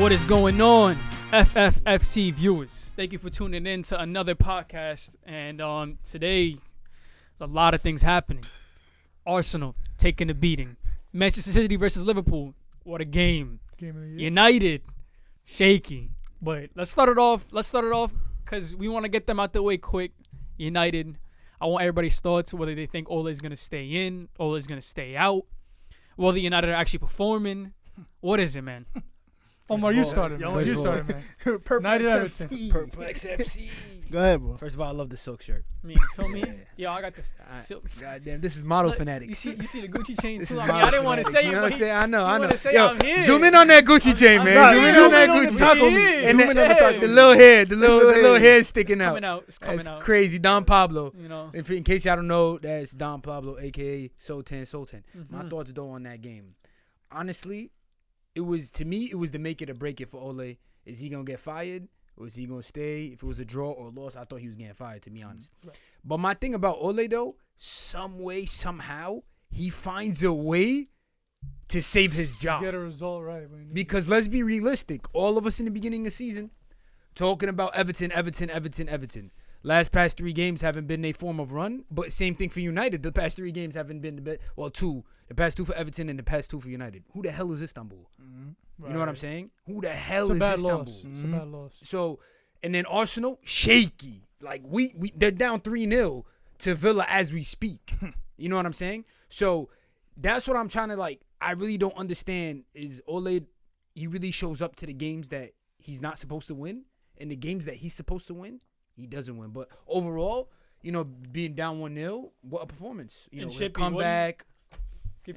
What is going on, FFFC viewers? Thank you for tuning in to another podcast. And today, there's a lot of things happening. Arsenal taking a beating. Manchester City versus Liverpool. What a game. Game of the year. United, shaky. But let's start it off because we want to get them out the way quick. United, I want everybody's thoughts, whether they think Ole is going to stay in, Ole is going to stay out, whether United are actually performing. What is it, man? Omar, you started, man. You started, man. Perplex FC. Perplex FC. Go ahead, bro. First of all, I love the silk shirt. You feel me? Yo, I got this. Goddamn, this is model Look, Fanatics. You see the Gucci chain This too? is I mean, model I didn't want to Fanatics. say You it, know but what I'm saying? I know. wanna say Yo, I'm here. zoom in on that Gucci chain, man. Zoom in on that Gucci chain. And the little hair, the little hair sticking out. It's coming That's out. crazy. Don Pablo. You know. In case y'all don't know, that's Don Pablo, a.k.a. Sultan. My Mhm. thoughts, though, on that game. Honestly, it was the make it or break it for Ole. Is he going to get fired or is he going to stay? If it was a draw or a loss, I thought he was getting fired, to be honest. Right. But my thing about Ole, though, some way, somehow, he finds a way to save his job. Get a result right. Because let's be realistic. All of us in the beginning of the season talking about Everton. Past 3 games haven't been a form of run, but same thing for United. The past 3 games haven't been the best. Well, 2. The past 2 for Everton and the past 2 for United. Who the hell is Istanbul? Mm-hmm. You know what I'm saying? Who the hell It's a is bad Istanbul? loss. It's a bad loss. So, and then Arsenal, shaky. Like, they're down 3-0 to Villa as we speak. You know what I'm saying? So, that's what I'm trying to, like, I really don't understand is Ole, he really shows up to the games that he's not supposed to win, and the games that he's supposed to win, he doesn't win. But overall, you know, being down 1-0, what a performance. You know, Shippy, comeback. But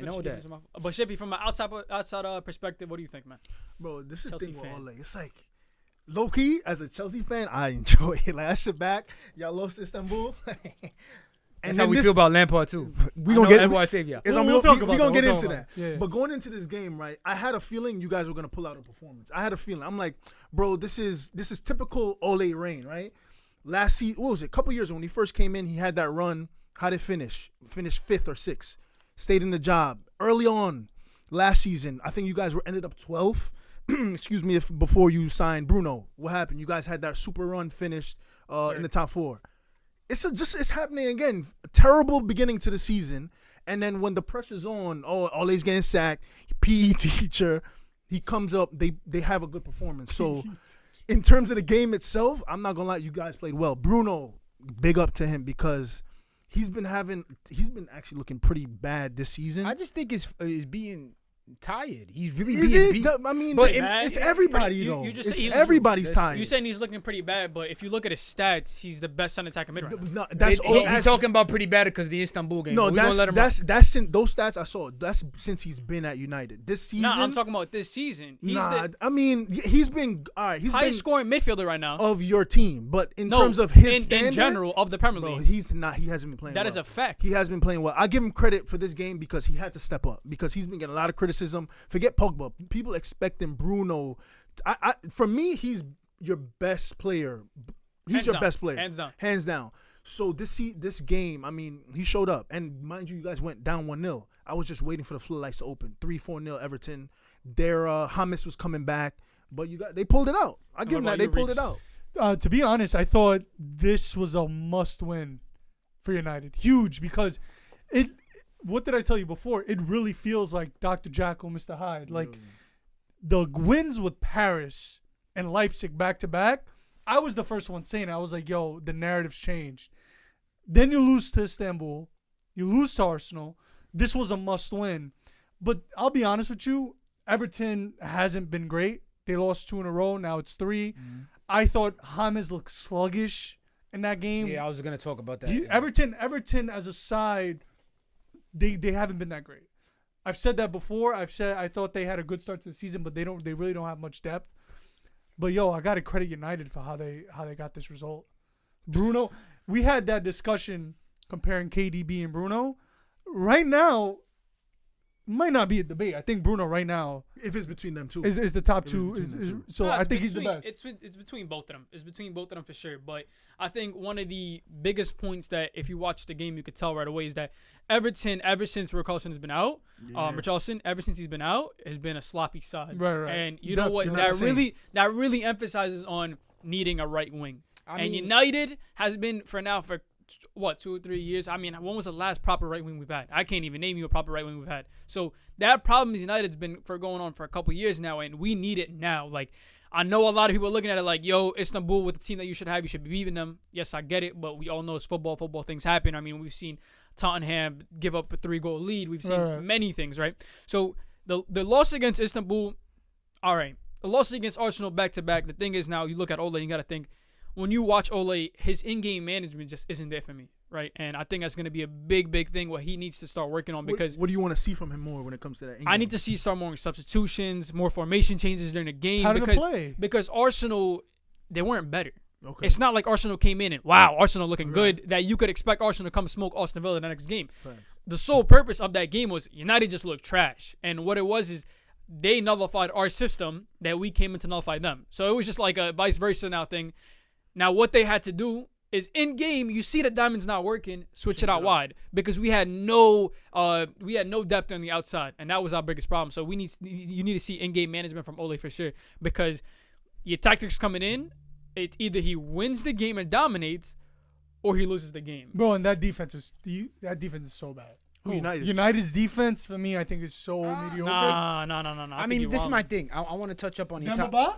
Shippy, from an outside perspective, what do you think, man? Bro, this is the Chelsea thing with fan. Ole. It's like, low-key, as a Chelsea fan, I enjoy it. Like, I sit back. Y'all lost to Istanbul. That's how we feel about Lampard, too. We gonna get Edouard Savior. We're We'll talk about gonna that. get We'll into talk that. about it. Yeah. But going into this game, right, I had a feeling you guys were gonna pull out a performance. I had a feeling. I'm like, bro, this is typical Ole reign, right? Last season, what was it? A couple years ago when he first came in, he had that run. How did it finish? Finished 5th or 6th. Stayed in the job early on. Last season, I think you guys ended up 12th. Excuse me, before you signed Bruno. What happened? You guys had that super run finished in the top 4. It's happening again. Terrible beginning to the season, and then when the pressure's on, Ole's getting sacked. PE teacher, he comes up. They have a good performance. So, in terms of the game itself, I'm not gonna lie, you guys played well. Bruno, big up to him because he's been actually looking pretty bad this season. I just think is being tired. He's really Is being it? beat. I mean, But it's everybody, though. You just It's say everybody's tired. You saying he's looking pretty bad, but if you look at his stats, he's the best center attacker mid right now. No, that's all. He's talking about pretty bad because the Istanbul game. No, but we gonna let him that's since those stats I saw. That's since he's been at United this season. Nah, I'm talking about this season. He's the I mean, he's been all right. He's highest been scoring midfielder right now. of your team, but in terms of his standard, in general of the Premier bro, League, he's not. He hasn't been playing. that well. is a fact. He has been playing well. I give him credit for this game because he had to step up because he's been getting a lot of criticism. Forget Pogba. People expecting Bruno. For me, he's your best player. He's Hands your down. best player. Hands down. So this game, I mean, he showed up. And mind you guys went down 1-0. I was just waiting for the floodlights to open. 3-4-0 Everton. Their James was coming back. But they pulled it out. I give them that. They pulled it out. To be honest, I thought this was a must-win for United. Huge because it. What did I tell you before? It really feels like Dr. Jekyll, Mr. Hyde. Like the wins with Paris and Leipzig back-to-back, I was the first one saying it. I was like, yo, the narrative's changed. Then you lose to Istanbul. You lose to Arsenal. This was a must-win. But I'll be honest with you, Everton hasn't been great. They lost 2 in a row. Now it's 3. Mm-hmm. I thought James looked sluggish in that game. Yeah, I was going to talk about that. Everton as a side, they haven't been that great. I've said that before. I thought they had a good start to the season, but they really don't have much depth. But yo, I gotta credit United for how they got this result. Bruno, we had that discussion comparing KDB and Bruno. Right now, might not be a debate. I think Bruno right now If it's between them two. is the top If it's two. between Is them two. so No, I it's think he's the between- best. It's between both of them. It's between both of them for sure. But I think one of the biggest points that if you watch the game, you could tell right away is that Everton, ever since Richarlison has been out, Richarlison, ever since he's been out, has been a sloppy side. Right. And you know what? You're not the same. That really emphasizes on needing a right wing. I And mean, United has been for 2 or 3 years. I mean, when was the last proper right wing we've had? I can't even name you a proper right wing we've had. So that problem is United's been going on for a couple years now, and we need it now. Like, I know a lot of people are looking at it like, yo, Istanbul with the team that you should have, you should be beating them. Yes, I get it, but we all know it's football. Football things happen. I mean, we've seen Tottenham give up a 3-goal lead. We've seen many things, right? So the loss against Istanbul, all right. The loss against Arsenal back-to-back, the thing is now you look at Ole, you got to think, when you watch Ole, his in-game management just isn't there for me, right? And I think that's going to be a big, big thing what he needs to start working on because What do you want to see from him more when it comes to that? I need to see some more substitutions, more formation changes during the game. How did it because, play? Because Arsenal, they weren't better. Okay. It's not like Arsenal came in and, wow, Arsenal looking good, that you could expect Arsenal to come smoke Aston Villa the next game. Facts. The sole purpose of that game was United just looked trash. And what it was is they nullified our system that we came in to nullify them. So it was just like a vice versa now thing. Now, what they had to do is in game, you see the diamond's not working, switch it out wide because we had no depth on the outside, and that was our biggest problem. So you need to see in-game management from Ole for sure because your tactics coming in, it's either he wins the game and dominates, or he loses the game. Bro, and that defense is so bad. Who United? United's defense for me, I think, is so mediocre. Nah. I mean, this is my thing. I want to touch up on your top. Demba?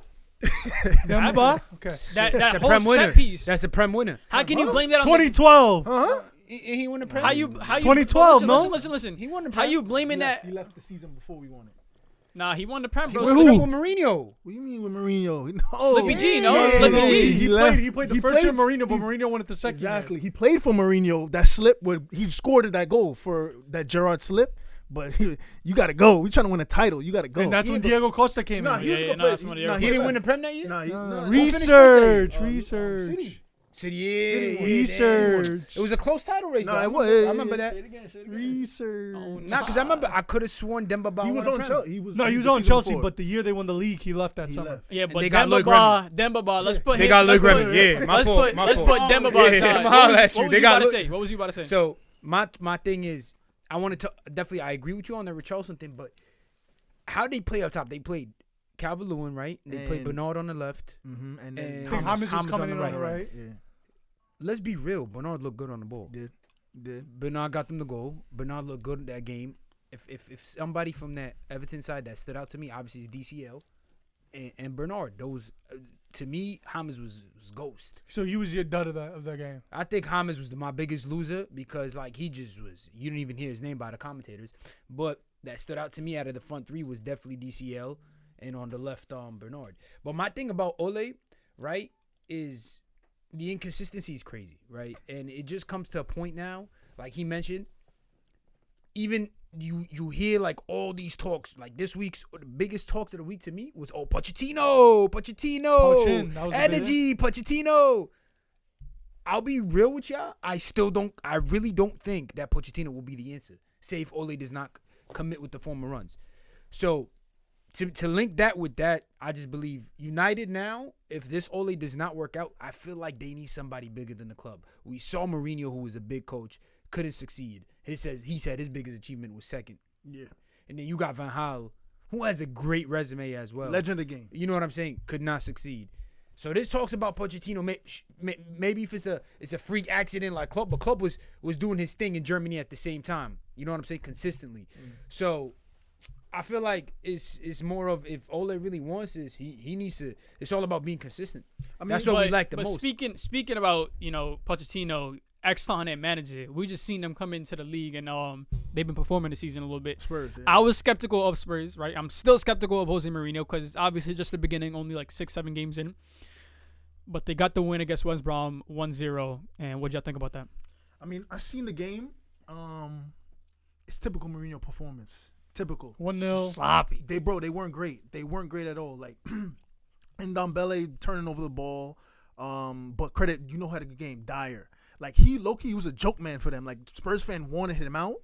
Demba? Okay. That That's a whole Prem winner. set piece. That's a Prem winner. How can you blame that on 2012. Huh? He won the Prem. how you 2012, listen. He won the How Prem. you blaming that? He left the season before we won it. Nah, he won the Prem, He bro. was Slippy- with Mourinho. What do you mean with Mourinho? No. Slippy G, no? Yeah, Slippy no, G. He played the first year Mourinho, but Mourinho won it the second year. Exactly. He played for Mourinho. That slip where he scored that goal for that Gerrard slip. But you got to go. We trying to win a title. You got to go. And that's when Diego Costa came Nah, in. he was a Yeah, good no, player. that's when Nah, He didn't win the Prem that year? Nah, finished Research. City, yeah. Research. It was a close title race. Nah, though. it was. I remember that. Research. Nah, because I remember I could have sworn Demba Ba He won was the on Prem. Chelsea. He was the on season Chelsea, before. but the year they won the league, he left that He summer. left. Yeah, but they got Demba Lloyd Ba, let's put They him. got let's Lloyd put- Grimmett. Yeah, my let's fault. put Demba Ba Yeah, aside. I'ma holler at you. What They was you got about to Lloyd- say? What was you about to say? So my thing is, I wanted to definitely. I agree with you on the Richarlison thing, but how they play up top? They played Calvert-Lewin, right? They played And- Bernard on the left. Mm-hmm. And And then James was James coming in on the right. Yeah. Let's be real. Bernard looked good on the ball. Did. Bernard got them the goal. Bernard looked good in that game. If somebody from that Everton side that stood out to me, obviously is DCL and Bernard. Those to me, James was ghost. So he was your dud of that game. I think James was my biggest loser because like he just was. You didn't even hear his name by the commentators, but that stood out to me out of the front three was definitely DCL and on the left Bernard. But my thing about Ole, right, is the inconsistency is crazy, right? And it just comes to a point now, like he mentioned, even you hear like all these talks, like this week's the biggest talk of the week to me was, Pochettino, Pochin, that was the energy, Pochettino. I'll be real with y'all. I really don't think that Pochettino will be the answer. Say if Ole does not commit with the former runs. So to link that with that, I just believe United now, if this Ole does not work out, I feel like they need somebody bigger than the club. We saw Mourinho, who was a big coach, couldn't succeed. He said his biggest achievement was second. Yeah. And then you got Van Gaal, who has a great resume as well. Legend of the game. You know what I'm saying? Could not succeed. So this talks about Pochettino. Maybe if it's a freak accident like Klopp, but Klopp was doing his thing in Germany at the same time. You know what I'm saying? Consistently. So I feel like it's more of if Ole really wants this, he needs to. It's all about being consistent. I mean, that's what we like the most. Speaking about Pochettino, ex-Tottenham manager, we just seen them come into the league and they've been performing this season a little bit. Spurs. Yeah. I was skeptical of Spurs, right? I'm still skeptical of Jose Mourinho because it's obviously just the beginning, only like 6-7 games in. But they got the win against West Brom 1-0. And what'd y'all think about that? I mean, I seen the game. It's typical Mourinho performance. Typical. 1-0. Sloppy. They weren't great. They weren't great at all. Like Ndombele turning over the ball. But credit, how to good game. Dyer. Like he was a joke man for them. Like Spurs fan wanted him out.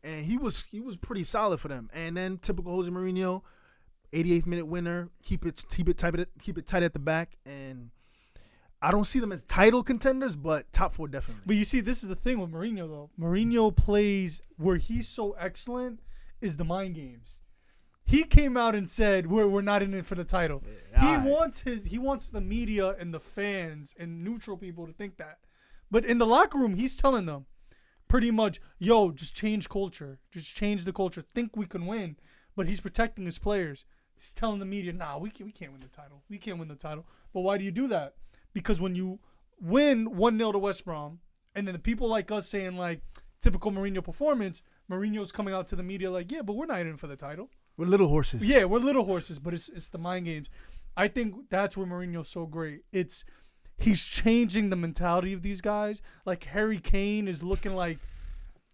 and he was pretty solid for them. And then typical Jose Mourinho, 88th minute winner, keep it tight at the back, and I don't see them as title contenders, but top 4 definitely. But you see, this is the thing with Mourinho though. Mourinho plays where he's so excellent is the mind games. He came out and said we're not in it for the title. Yeah, He wants the media and the fans and neutral people to think that. But in the locker room, he's telling them pretty much, yo, just change culture. Just change the culture. Think we can win. But he's protecting his players. He's telling the media, nah, we can't win the title. We can't win the title. But why do you do that? Because when you win 1-0 to West Brom, and then the people like us saying like typical Mourinho performance, Mourinho's coming out to the media like, yeah, but we're not in for the title. We're little horses. Yeah, we're little horses, but it's the mind games. I think that's where Mourinho's so great. He's changing the mentality of these guys. Like Harry Kane is looking like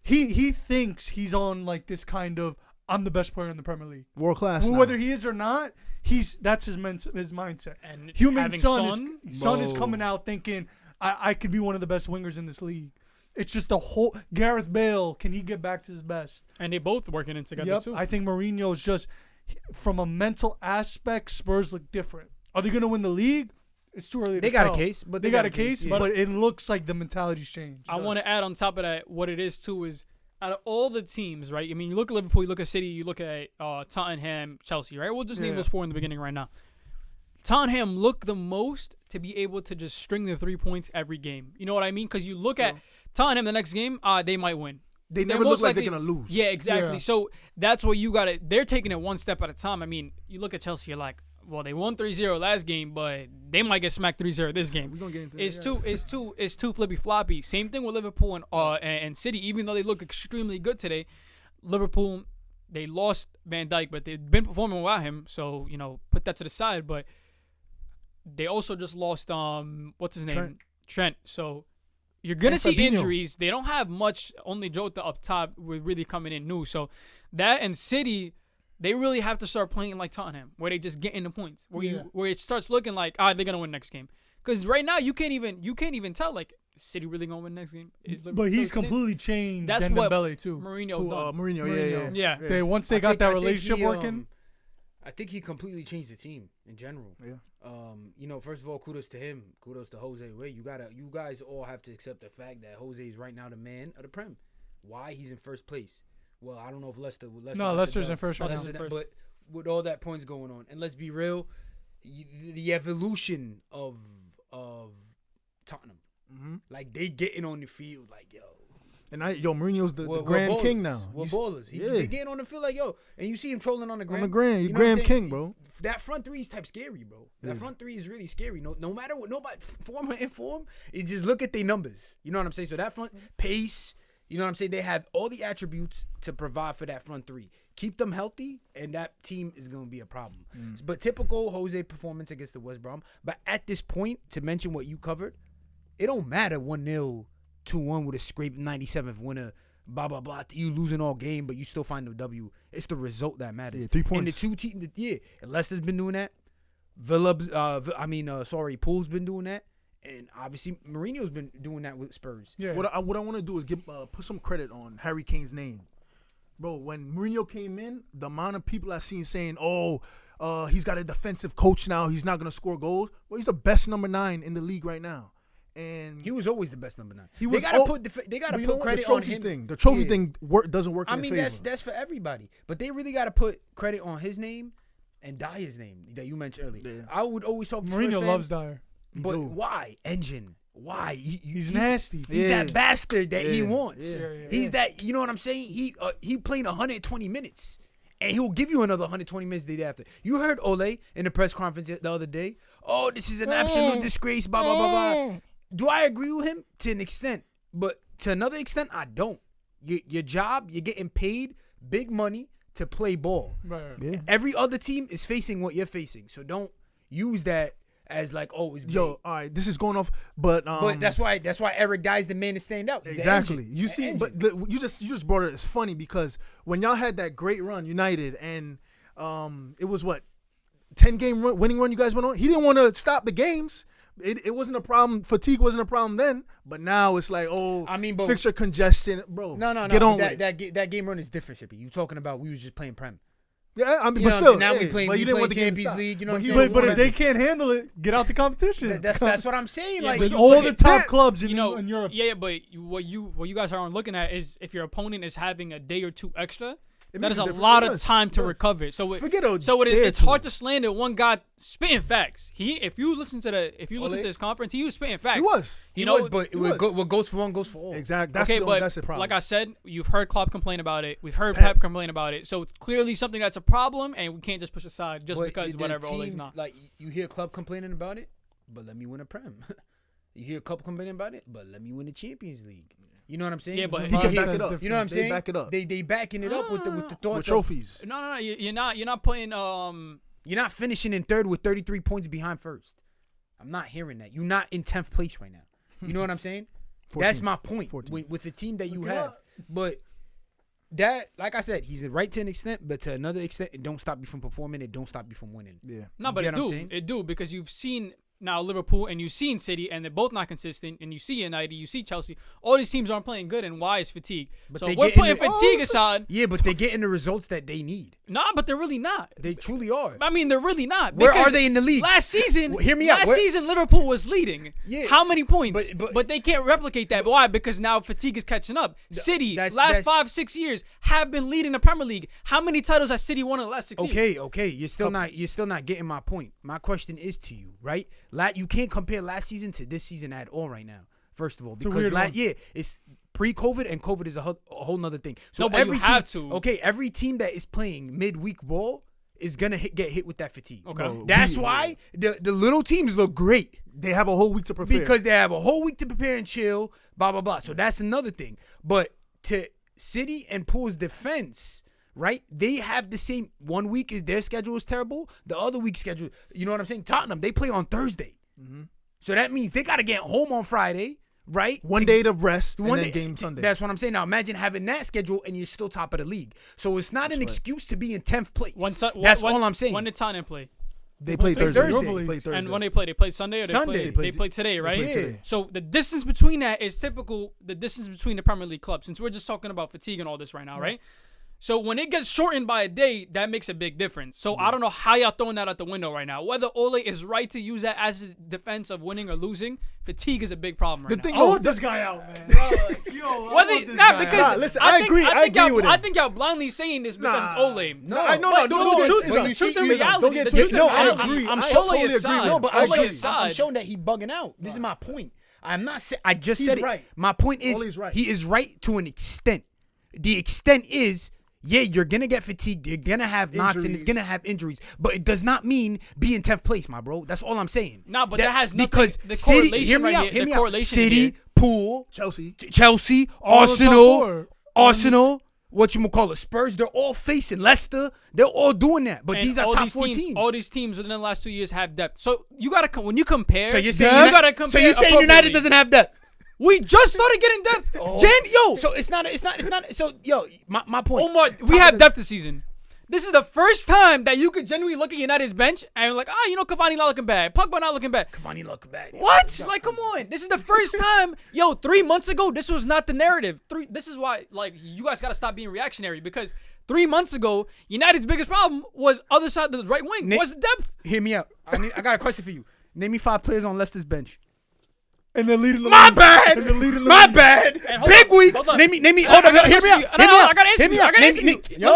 he thinks he's on like this kind of I'm the best player in the Premier League. World class. Well, whether he is or not, that's his mindset. And Human having Son is coming out thinking I could be one of the best wingers in this league. It's just the whole Gareth Bale. Can he get back to his best? And they both working in together too. I think Mourinho's just from a mental aspect. Spurs look different. Are they going to win the league? It's too early. They to got tell. a case, but they got a case. But it looks like the mentality's changed. I want to add on top of that, what it is too is out of all the teams, right? I mean, you look at Liverpool, you look at City, you look at Tottenham, Chelsea, right? We'll just name those 4 in the beginning right now. Tottenham look the most to be able to just string the 3 points every game. You know what I mean? Because you look at Tottenham the next game, they might win. They never look like they're going to lose. Yeah, exactly. Yeah. So that's what you got to – they're taking it one step at a time. I mean, you look at Chelsea, you're like, well, they won 3-0 last game, but they might get smacked 3-0 this game. We're going to get into It's too flippy-floppy. Same thing with Liverpool and City. Even though they look extremely good today, Liverpool, they lost Van Dijk, but they've been performing without him. So, put that to the side. But they also just lost, what's his name? Trent. So you're going to see Fabinho. injuries. They don't have much. Only Jota up top with really coming in new. So that and City, they really have to start playing like Tottenham, where they just get in the points, where it starts looking like, they're going to win next game. Because right now you can't even tell, like, is City really going to win next game? But he's completely changed. That's what Dembele too. Mourinho done. Mourinho, Yeah. Once they got that relationship working. I think he completely changed the team in general. Yeah. First of all, kudos to him. Kudos to Jose. You guys all have to accept the fact that Jose is right now the man of the Prem. Why? He's in first place. Well, I don't know if Lester's in first right now. But with all that points going on, and let's be real, the evolution of Tottenham, like they getting on the field, like yo. And Mourinho's the Grand King now. We're ballers. They getting on the field like yo, and you see him trolling on the Gram. On the Gram, you know Graham what I'm saying? King, bro. That front three is type scary, bro. That front three is really scary. No matter what, nobody form or inform, it just look at their numbers. You know what I'm saying? So that front pace, you know what I'm saying? They have all the attributes to provide for that front three. Keep them healthy, and that team is going to be a problem. But typical Jose performance against the West Brom. But at this point, to mention what you covered, it don't matter 1-0, 2-1 with a scraped 97th winner, blah, blah, blah. You losing all game, but you still find the W. It's the result that matters. Yeah, 3 points. And the two teams, and Leicester's been doing that. Pool's been doing that. And obviously, Mourinho's been doing that with Spurs. Yeah. What I want to do is put some credit on Harry Kane's name. Bro, when Mourinho came in, the amount of people I seen saying, he's got a defensive coach now, he's not going to score goals. Well, he's the best number 9 in the league right now. And he was always the best number 9. He they was gotta put credit on him. The trophy thing doesn't work. I in mean, his favor. that's for everybody, but they really gotta put credit on his name and Dyer's name that you mentioned earlier. Yeah. I would always talk to Mourinho Spurs loves fans, Dyer. but why engine? Why He's nasty. He's that bastard that he wants. Yeah. He's that. You know what I'm saying? He played 120 minutes. And he'll give you another 120 minutes the day after. You heard Ole in the press conference the other day. Oh, this is an absolute disgrace, blah, blah, blah, blah. Do I agree with him? To an extent. But to another extent, I don't. Your job, you're getting paid big money to play ball. Right. Yeah. Every other team is facing what you're facing. So don't use that as like, it's big. Yo, all right, this is going off, but that's why Eric Dyer's the man to stand out. He's exactly. an You see, engine. but you just brought it. It's funny because when y'all had that great run, United, and it was 10-game winning run you guys went on. He didn't want to stop the games, It wasn't a problem. Fatigue wasn't a problem then, but now it's like, I mean, but fixture congestion, bro. no. Get on with it. That game run is different, Shippy. You talking about we was just playing Prem. Yeah, I mean, You but know, still, now we hey, playing but you didn't want the game to Champions stop. League, you know But what he I'm saying? But if wanted- they can't handle it, get out the competition. That's what I'm saying. Yeah, Like but all the top that- clubs in You know, Europe. Yeah, but what you guys aren't looking at is if your opponent is having a day or two extra, It that makes is a a difference. lot It of does. time to It does. recover. So Forget a so day or it's two. hard to slander one guy spitting facts. If you listen to his conference, he was spitting facts. He was. You know, but he was. what goes for one goes for all. Exactly. That's okay, the but that's the problem. like I said, you've heard Klopp complain about it. We've heard Pep. Pep complain about it. So it's clearly something that's a problem, and we can't just push aside just But because the whatever. All teams, is not. like you hear Club complaining about it, but let me win a Prem. You hear Club complaining about it, but let me win the Champions League. You know what I'm saying? Yeah, but he can Mine back it says up. You know what I'm They saying? back it up. They backing it up with the thoughts with of, trophies. No. You're not putting you're not finishing in third with 33 points behind first. I'm not hearing that. You're not in 10th place right now. You know what I'm saying? That's 14th. my point 14th. with the team that you Look it have. up. But that, like I said, he's right to an extent, but to another extent, it don't stop you from performing. It don't stop you from winning. Yeah. No, but You it get what I'm do. saying? It do because you've seen now Liverpool and you've seen City and they're both not consistent and you see United, you see Chelsea. All these teams aren't playing good and why is fatigue? But So they we're get in putting the- fatigue aside. Yeah, but they're getting the results that they need. Nah, but they're really not. They truly are. I mean, they're really not. Where because are they in the league? Last season, Well, hear me out. last Where- season Liverpool was leading. Yeah. How many points? But- they can't replicate that. Why? Because now fatigue is catching up. City, last 5-6 years, have been leading the Premier League. How many titles has City won in the last 6 years? Okay. You're still not getting my point. My question is to you, right? You can't compare last season to this season at all right now. First of all, a because weird one. it's pre-COVID and COVID is a whole nother thing. So No, but you every have team, to. Okay, every team that is playing midweek ball is gonna get hit with that fatigue. Okay. Bro, That's why the little teams look great. They have a whole week to prepare. Because they have a whole week to prepare and chill, blah, blah, blah. So that's another thing. But to City and Pool's defense, right? They have the same 1 week is their schedule is terrible. The other week's schedule, you know what I'm saying? Tottenham, they play on Thursday. So that means they got to get home on Friday, right? one day to rest and One then day- game Sunday. That's what I'm saying. Now imagine having that schedule and you're still top of the league. So it's not an excuse to be in 10th place. That's all I'm saying. When did Tottenham play? they play play Thursday. Thursday. They play Thursday. And when they played Sunday or Sunday. they played today, right? played today. So the distance between that is typical. The distance between the Premier League clubs, since we're just talking about fatigue and all this right now, right? So when it gets shortened by a day, that makes a big difference. So I don't know how y'all throwing that out the window right now. Whether Ole is right to use that as a defense of winning or losing, fatigue is a big problem right The now. thing- I want this guy out, man. Yo, I Whether, want this nah, guy because out. Nah, listen, I think, agree. I I think agree y'all, with I him. think y'all blindly saying this because Nah. it's Ole. No, I know. But Don't get truth, twisted. the truth and Don't reality. get The twisted. truth No, and I reality. agree. I'm I Ole totally agree. aside. No, but Ole I'm aside. showing that he bugging out. This is my point. I'm not saying. I just He's said it. right. My point is Ole's right. he is right to an extent. The extent is, yeah, you're gonna get fatigued. You're gonna have knocks and it's Injuries. gonna have injuries. But it does not mean be in 10th place, my bro. That's all I'm saying. Nah, but that has nothing- because the City. correlation Hear me right out. here- Hear the me out. correlation City, here- Pool, Chelsea. Chelsea, All the top Arsenal, four. Arsenal. What you call it? Spurs. They're all facing Leicester. They're all doing that. But And these are all top these 4 teams. teams. All these teams within the last 2 years have depth. So you gotta when you compare. So you're saying you gotta compare. So you're saying United appropriately. doesn't have depth? We just started getting depth. Yo, So it's not. So yo, my point. Omar, we have depth this season. This is the first time that you could genuinely look at United's bench and you're like, Cavani not looking bad, Pogba not looking bad. Cavani look bad. What? Like, come on. This is the first time. 3 months ago, this was not the narrative. This is why, you guys got to stop being reactionary because 3 months ago, United's biggest problem was other side of the right wing. Was the depth. Hear me out. I got a question for you. Name me 5 players on Leicester's bench. And they're leading the My league. bad. And they're leading the My league. bad. And hold Big on, week. hold on. Name me. I Hold on. gotta Hear me question out. you. Hear me No, out. I gotta answer Hear me you. I out. gotta answer you.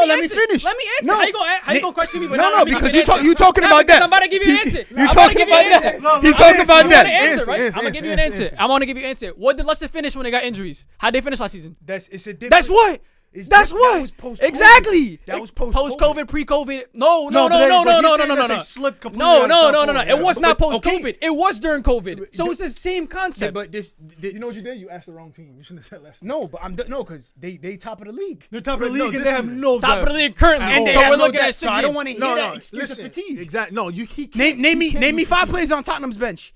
Let me finish. Let me answer. No. How you gonna question me? But No, not no, let me because give an you answer? talking Nah, about because that. I'm about to give you an answer. You I'm about talking to give you about an that. answer. You talking about I'm gonna that. answer, right? Answer, I'm gonna give you an answer, answer. I'm gonna give you an answer. What did Leicester finish when they got injuries? How'd they finish last season? It's a different. That's what. That's that what. was post-COVID. Exactly. That was post-COVID. Post-COVID, pre-COVID. No. but he's saying that they slipped completely out of top four. It was not But- okay. post-COVID. It was during COVID. So it's the same Yeah, concept. but this. You know what you did? You asked the wrong team. You shouldn't have said Leicester. No, but because they top of the league. They're top of the No, league and this they have is- no Top of depth. the league currently. And they So have we're no looking depth, at so 6 I don't games. want to hear No, that no. excuse of Listen. fatigue. Exactly. No, you keep. Name me 5 players on Tottenham's bench.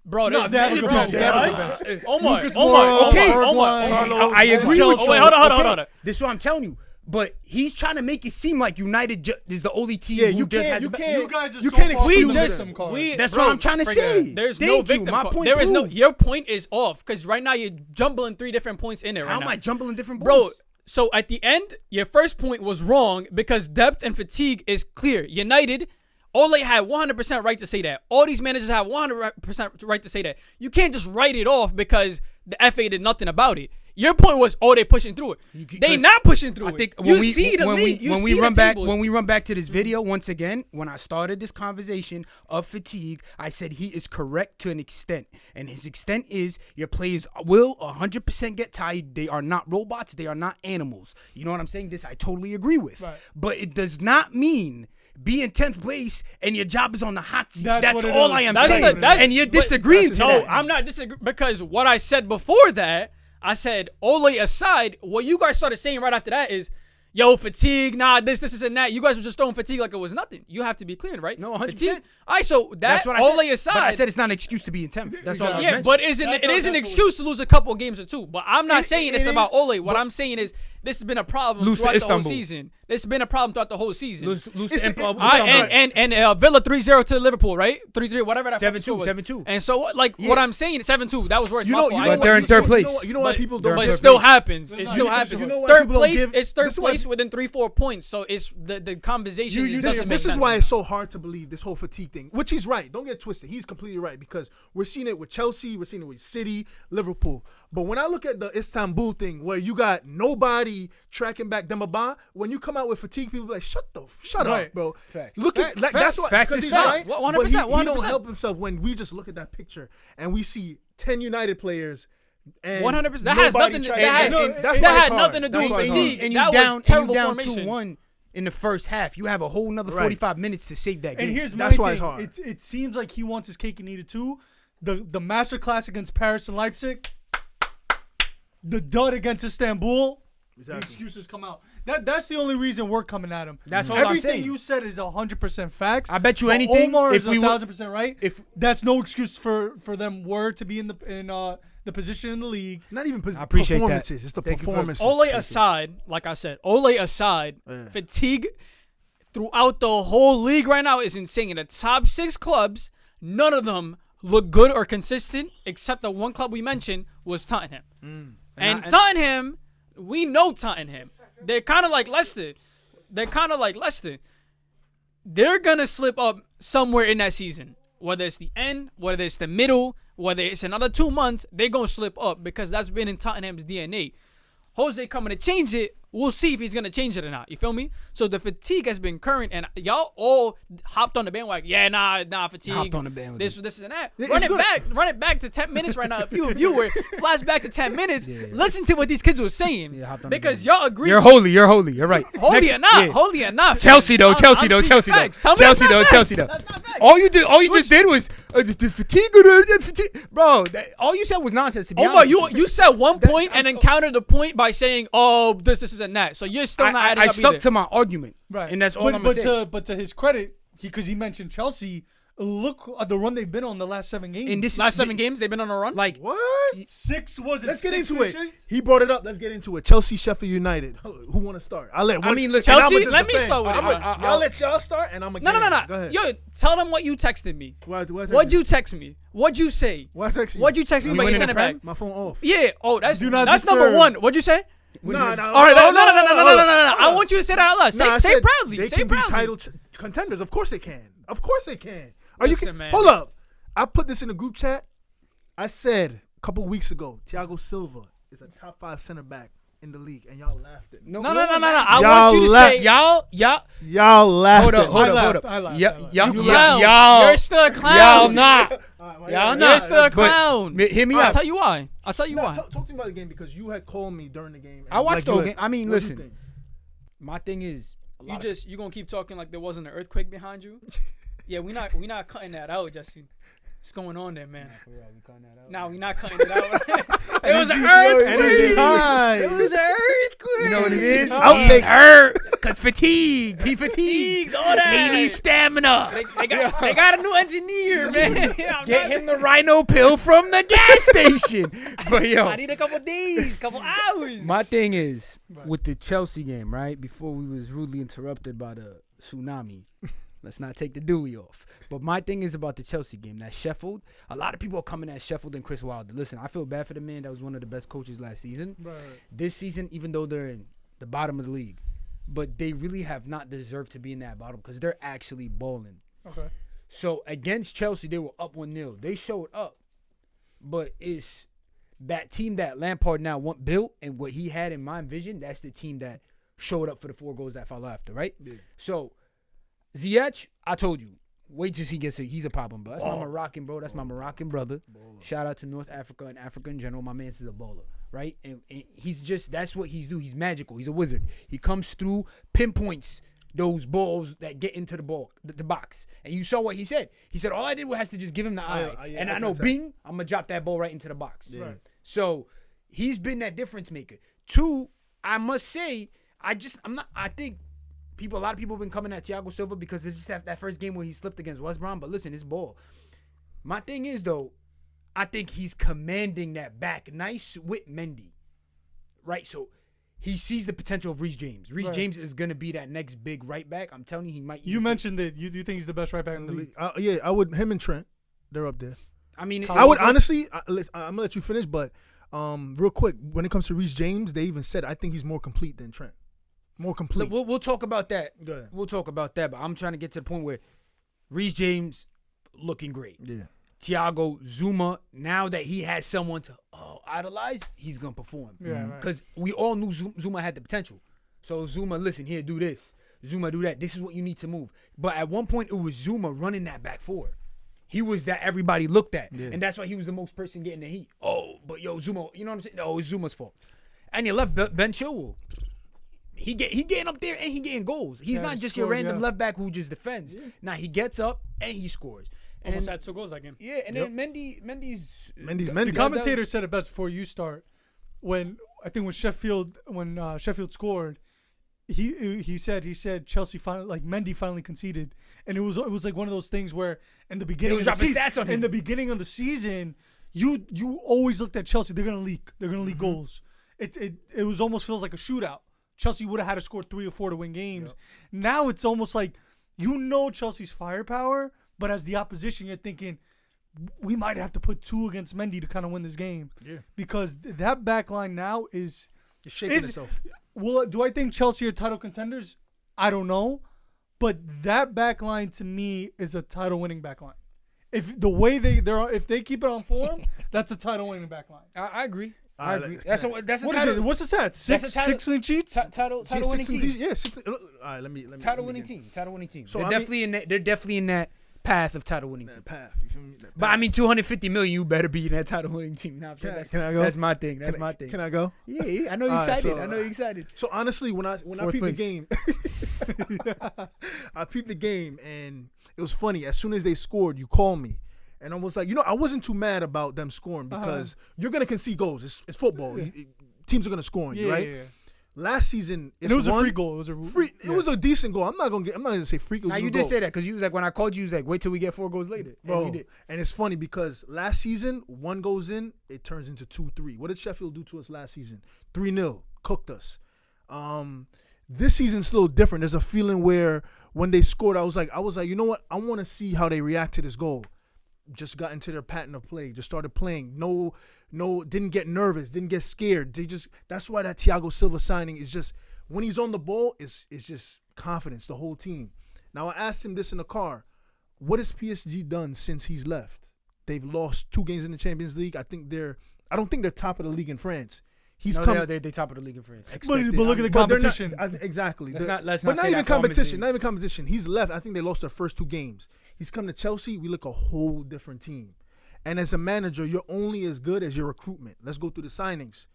Bro, No, they have a good bench. They have a good bench. Omar, Lucas Omar, Moura, okay, Bergwijn, Omar. Carlos, I agree with Chelsea. you. Wait, hold on. This is what I'm telling you. But he's trying to make it seem like United is the only team. Yeah, who you just can't. has You the- can't. You guys are You so can't far We excuse from the just victim card. we That's bro, what I'm trying to say. There's Thank no you. victim. My card. point There is no. proved. Your point is off because right now you're jumbling 3 different points in there. How right am now. I jumbling different Bro, points? so at the end, your first point was wrong because depth and fatigue is clear. United, Ole had 100% right to say that. All these managers have 100% right to say that. You can't just write it off because the FA did nothing about it. Your point was, oh, they pushing through it. They not pushing through I think it. You see the league. You when see we the run back tables. when we run back to this video once again, when I started this conversation of fatigue, I said he is correct to an extent, and his extent is your players will 100% get tired. They are not robots. They are not animals. You know what I'm saying? This I totally agree with. Right. But it does not mean be in 10th place and your job is on the hot seat. That's That's what it all is. I am That's saying. what it is. And you're but- disagreeing to No, that. I'm not disagreeing because what I said before that, I said Ole aside, what you guys started saying right after that is, yo, fatigue, nah, this and that. You guys were just throwing fatigue like it was nothing. You have to be clear, right? No, 100%. Fatigue. All right, so That's that what I Ole said. aside. But I said it's not an excuse to be in 10th. That's all I yeah, mentioned. but That's it is an what- excuse to lose a couple of games or two. But I'm not It- saying it it's is, about Ole. What but- I'm saying is this has been a problem Lose to throughout the whole Istanbul. season. This has been a problem throughout the whole season. lose It's- to it- Istanbul. All right, and Villa 3-0 to Liverpool, right? 3-3, whatever that 7-2, fucking score was. 7-2. And so, like, what I'm saying, 7-2, that was worse. You My know, fault. you I know ain't But they're in what- third you place. know what- You know why people don't. but it third still place. happens. It You still know- happens. you know why Third people don't place, give- it's third this is why- place within 3-4 points. So it's the conversation. You just say- doesn't make This is sense. why it's so hard to believe this whole fatigue thing, which he's right. Don't get twisted. He's completely right because we're seeing it with Chelsea, we're seeing it with City, Liverpool. But when I look at the Istanbul thing, where you got nobody tracking back Dembaba, when you come out with fatigue, people be like, shut Right. up, bro. Facts. Look at Facts. that's what Facts because is he's facts. right. 100%, But he don't 100%. help himself when we just look at that picture and we see 10 United players. And 100%. That has nobody nothing to tracking that back. has, That's that why it's had hard. nothing to do That's with why it's hard. fatigue. And you That down, was terrible and you down formation. 2-1 in the first half. You have a whole nother Right. 45 minutes to save that game. And here's my That's thing. why it's hard. It seems like he wants his cake and eat it too. The masterclass against Paris and Leipzig, the dud against Istanbul. Exactly. The excuses come out. That's the only reason we're coming at him. That's all I'm Everything saying. you said is 100% facts. I bet you But anything, Omar if is we were- 1,000% right. if- That's no excuse for them were to be in the position in the league. Not even I appreciate that. performances. It's the Thank you for- performances. Ole aside, like I said, Ole aside, Yeah. fatigue throughout the whole league right now is insane. In the top 6 clubs, none of them look good or consistent, except the one club we mentioned was Tottenham. And Tottenham, we know Tottenham. They're kind of like Leicester. They're gonna slip up somewhere in that season. Whether it's the end, whether it's the middle, whether it's another 2 months, they're gonna slip up because that's been in Tottenham's DNA. Jose coming to change it. We'll see if he's gonna change it or not. You feel me? So the fatigue has been current, and y'all all hopped on the bandwagon. Yeah, nah, fatigue. Hopped on the bandwagon. This and that. It's Run it back to 10 minutes right now. If you a viewer, flash back to 10 minutes. Listen to what these kids were saying Yeah, hopped on the because bandwagon. y'all agree. You're holy. You're right. Holy Next- or not, yeah. holy or not. Chelsea though, I'm Chelsea though, speaking Chelsea though, facts. Tell me that's Chelsea not though, facts. Chelsea though. That's not facts. All you just did was the fatigue, fatigue, bro. All you said was nonsense. To be Omar, honest. you said one point and then countered the point by saying, "Oh, this is and that." So you're still not adding I up stuck either. to my argument, Right. and that's all I'm gonna say. But to his credit, because he mentioned Chelsea, look at the run they've been on the last 7 games. And this Last 7 games, they've been on a run. like What? 6 was it? Let's get 6 into it. finishes? He brought it up. Let's get into it. Chelsea, Sheffield United. Who want to start? I'll let. I mean, listen, and I'ma Chelsea, just let me defend. start with it. Y'all let y'all start, and I'm gonna. No. Go ahead. Yo, tell them what you texted me. What What'd you text me? What'd you say? What text you? What'd you text me? You But you winning sent the it back. Prem? My phone off. Yeah. Oh, that's Do not that's number disturb. 1. What'd you say? No. All right. No. I want you to say that out loud. Nah, I Say said proudly. They Say can be proudly. title contenders. Of course they can. Listen, man. Hold up. I put this in the group chat. I said a couple weeks ago, Thiago Silva is a top 5 center back in the league, and y'all laughed at me. No. I Y'all want you to left. say. y'all. Laughed Hold at up, me. hold I up, laughed, hold up. I laughed, Yeah, I laughed. y'all, You y'all, clown. You're still a clown. y'all not. Y'all Y'all You're not. still a But clown. hear me I'll out. tell you why. I'll tell you No, why. talk to me about the game because you had called me during the game. and I watched you the had- game. I mean, what'd you listen. think? My thing is, You gonna keep talking like there wasn't an earthquake behind you? Yeah, we not cutting that out, Justin. What's going on there, man? Nah, we not cutting it out. It was an Energy earthquake. high. It was an earthquake. you know what it is? Outtake. He's hurt because fatigue. He fatigued. Fatigue, all that. He needs stamina. They got a new engineer, man. Get him the rhino pill from the gas station. But yo, I need a couple days, couple hours. my thing is, with the Chelsea game, right? Before we was rudely interrupted by the tsunami. Let's not take the Dewey off. But my thing is about the Chelsea game. That Sheffield, a lot of people are coming at Sheffield and Chris Wilder. Listen, I feel bad for the man. That was one of the best coaches last season. Right. This season, even though they're in the bottom of the league, but they really have not deserved to be in that bottom because they're actually balling. Okay. So against Chelsea, they were up 1-0. They showed up. But it's that team that Lampard now built and what he had in mind vision, that's the team that showed up for the 4 goals that followed after, right? Yeah. So Ziyech, I told you, wait till he gets he's a problem, bro. That's my Moroccan bro. That's my Moroccan brother. Shout out to North Africa and Africa in general. My man's is a bowler, right? And he's just, that's what he's do. He's magical. He's a wizard. He comes through, pinpoints those balls that get into the box. And you saw what he said. He said, all I did was to just give him the eye. And I know, bing, I'm going to drop that ball right into the box. Yeah. Right. So he's been that difference maker. 2, I must say, I think a lot of people have been coming at Thiago Silva because it's just that first game where he slipped against West Brom. But listen, it's ball. My thing is, though, I think he's commanding that back nice with Mendy. Right? So he sees the potential of Reece James. Reece James is going to be that next big right back. I'm telling you, he might. You mentioned that you think he's the best right back in the league. Yeah, I would. Him and Trent, they're up there. I mean, I would honestly. I'm gonna let you finish, but real quick, when it comes to Reece James, they even said I think he's more complete than Trent. More complete. We'll talk about that. Go ahead. We'll talk about that. But I'm trying to get to the point where Reece James looking great. Yeah. Thiago Zuma, now that he has someone to idolize, he's gonna perform. Yeah, right. Because we all knew Zuma had the potential. So Zuma, listen here, do this. Zuma, do that. This is what you need to move. But at one point, it was Zuma running that back forward. He was that everybody looked at, and that's why he was the most person getting the heat. Oh, but yo, Zuma, you know what I'm saying? No, it's Zuma's fault. And you left Ben Chilwell. He getting up there and he getting goals. He's not just your random left back who just defends. Yeah. Now he gets up and he scores. And Almost had 2 goals that game. Yeah, and then Mendy's The commentator said it best before you start. When Sheffield scored, he said Chelsea finally, like Mendy finally conceded, and it was like one of those things where in the beginning of the season, you always looked at Chelsea. They're gonna leak goals. It was almost feels like a shootout. Chelsea would have had to score 3 or 4 to win games. Yep. Now it's almost like Chelsea's firepower, but as the opposition, you're thinking we might have to put 2 against Mendy to kind of win this game. Yeah. Because that back line now is shaking itself. Well, do I think Chelsea are title contenders? I don't know. But that back line to me is a title winning back line. If the way if they keep it on form, that's a title winning back line. I agree. I agree. That's a what title. Is it? What's the stat? Six clean sheets? Title winning team. Yeah, 6. All right, let me. Title winning team. So they're definitely in that path of title winning team. Path. You feel me? But I mean, 250 million. You better be in that title winning team. You know what I'm saying? Can I go? That's my thing. Can I go? Yeah, I know you're excited. I know you're excited. So honestly, when I peeped the game, I peeped the game, and it was funny. As soon as they scored, you called me. And I was like, I wasn't too mad about them scoring because you're going to concede goals. It's football. Yeah. Teams are going to score on you, right? Yeah. Last season, it was a free goal. It was a decent goal. I'm not going to say free goal. Now, you did say that because you was like, when I called you, was like, wait till we get 4 goals later. Bro, and it's funny because last season, 1 goes in, it turns into 2-3. What did Sheffield do to us last season? 3-0. Cooked us. This season's a little different. There's a feeling where when they scored, I was like, you know what? I want to see how they react to this goal. Just got into their pattern of play. Just started playing. No, didn't get nervous. Didn't get scared. That's why that Thiago Silva signing is just, when he's on the ball, it's just confidence, the whole team. Now, I asked him this in the car. What has PSG done since he's left? They've lost 2 games in the Champions League. I don't think they're top of the league in France. They top of the league in France. But look at the competition. Exactly. Let's not say even that competition. Not even competition. He's left. I think they lost their first 2 games. He's come to Chelsea. We look a whole different team. And as a manager, you're only as good as your recruitment. Let's go through the signings.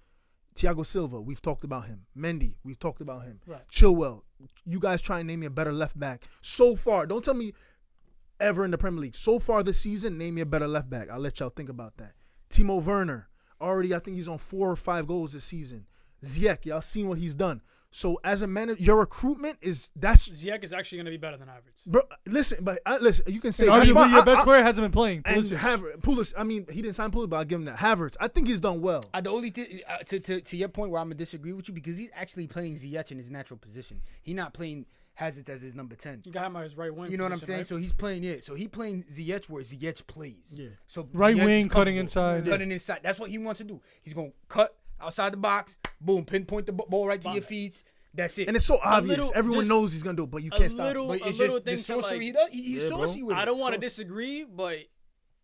Thiago Silva, we've talked about him. Mendy, we've talked about him. Right. Chilwell, you guys try and name me a better left back. So far, don't tell me ever in the Premier League. So far this season, name me a better left back. I'll let y'all think about that. Timo Werner, already I think he's on 4 or 5 goals this season. Ziyech, y'all seen what he's done. So as a manager, your recruitment that's Ziyech is actually going to be better than average. bro. Listen, listen. You can say And that's arguably fine. your best player hasn't been playing. And Pulisic. Pulisic, I mean, he didn't sign Pulisic, but I'll give him that. Havertz, I think he's done well. The only thing to your point where I'm gonna disagree with you because he's actually playing Ziyech in his natural position. He's not playing Hazard as his number 10. You got him on his right wing. You know what I'm position, saying? right? So he's playing So he playing Ziyech where Ziyech plays. Yeah. So Right Ziyech wing, is cutting comfortable. inside. Cutting inside. That's what he wants to do. He's gonna cut outside the box. Boom. Pinpoint the ball right to your feet. That's it. And it's so obvious. little- Everyone just knows he's gonna do it, but you a can't stop. little- him. But a it's little just the thing to, sorcery like- he does. He's Yeah, bro. saucy with it. I don't want to So- disagree, but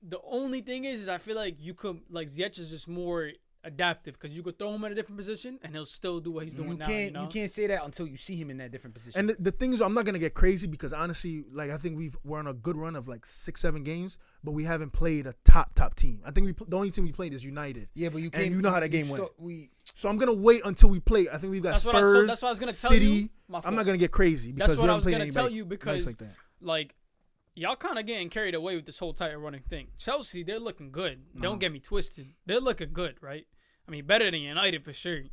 the only thing is I feel like you could like Ziyech is just more adaptive because you could throw him in a different position and he'll still do what he's doing You now. can't you can't say that until you see him in that different position. And the thing is, I'm not gonna get crazy because honestly, like I think we're on a good run of like 6-7 games, but we haven't played a top team. I think the only team we played is United. yeah, but you And can't. you know how that game went. We So I'm gonna wait until we play. I think we've got That's what I- Spurs. that's what I was gonna tell City. you. My I'm fault. not gonna get crazy because That's we what I haven't was played gonna anybody tell you nice because like that. like y'all kind of getting carried away with this whole title running thing. Chelsea, they're looking good. Don't get me twisted. They're looking good, right? I mean, better than United for sure.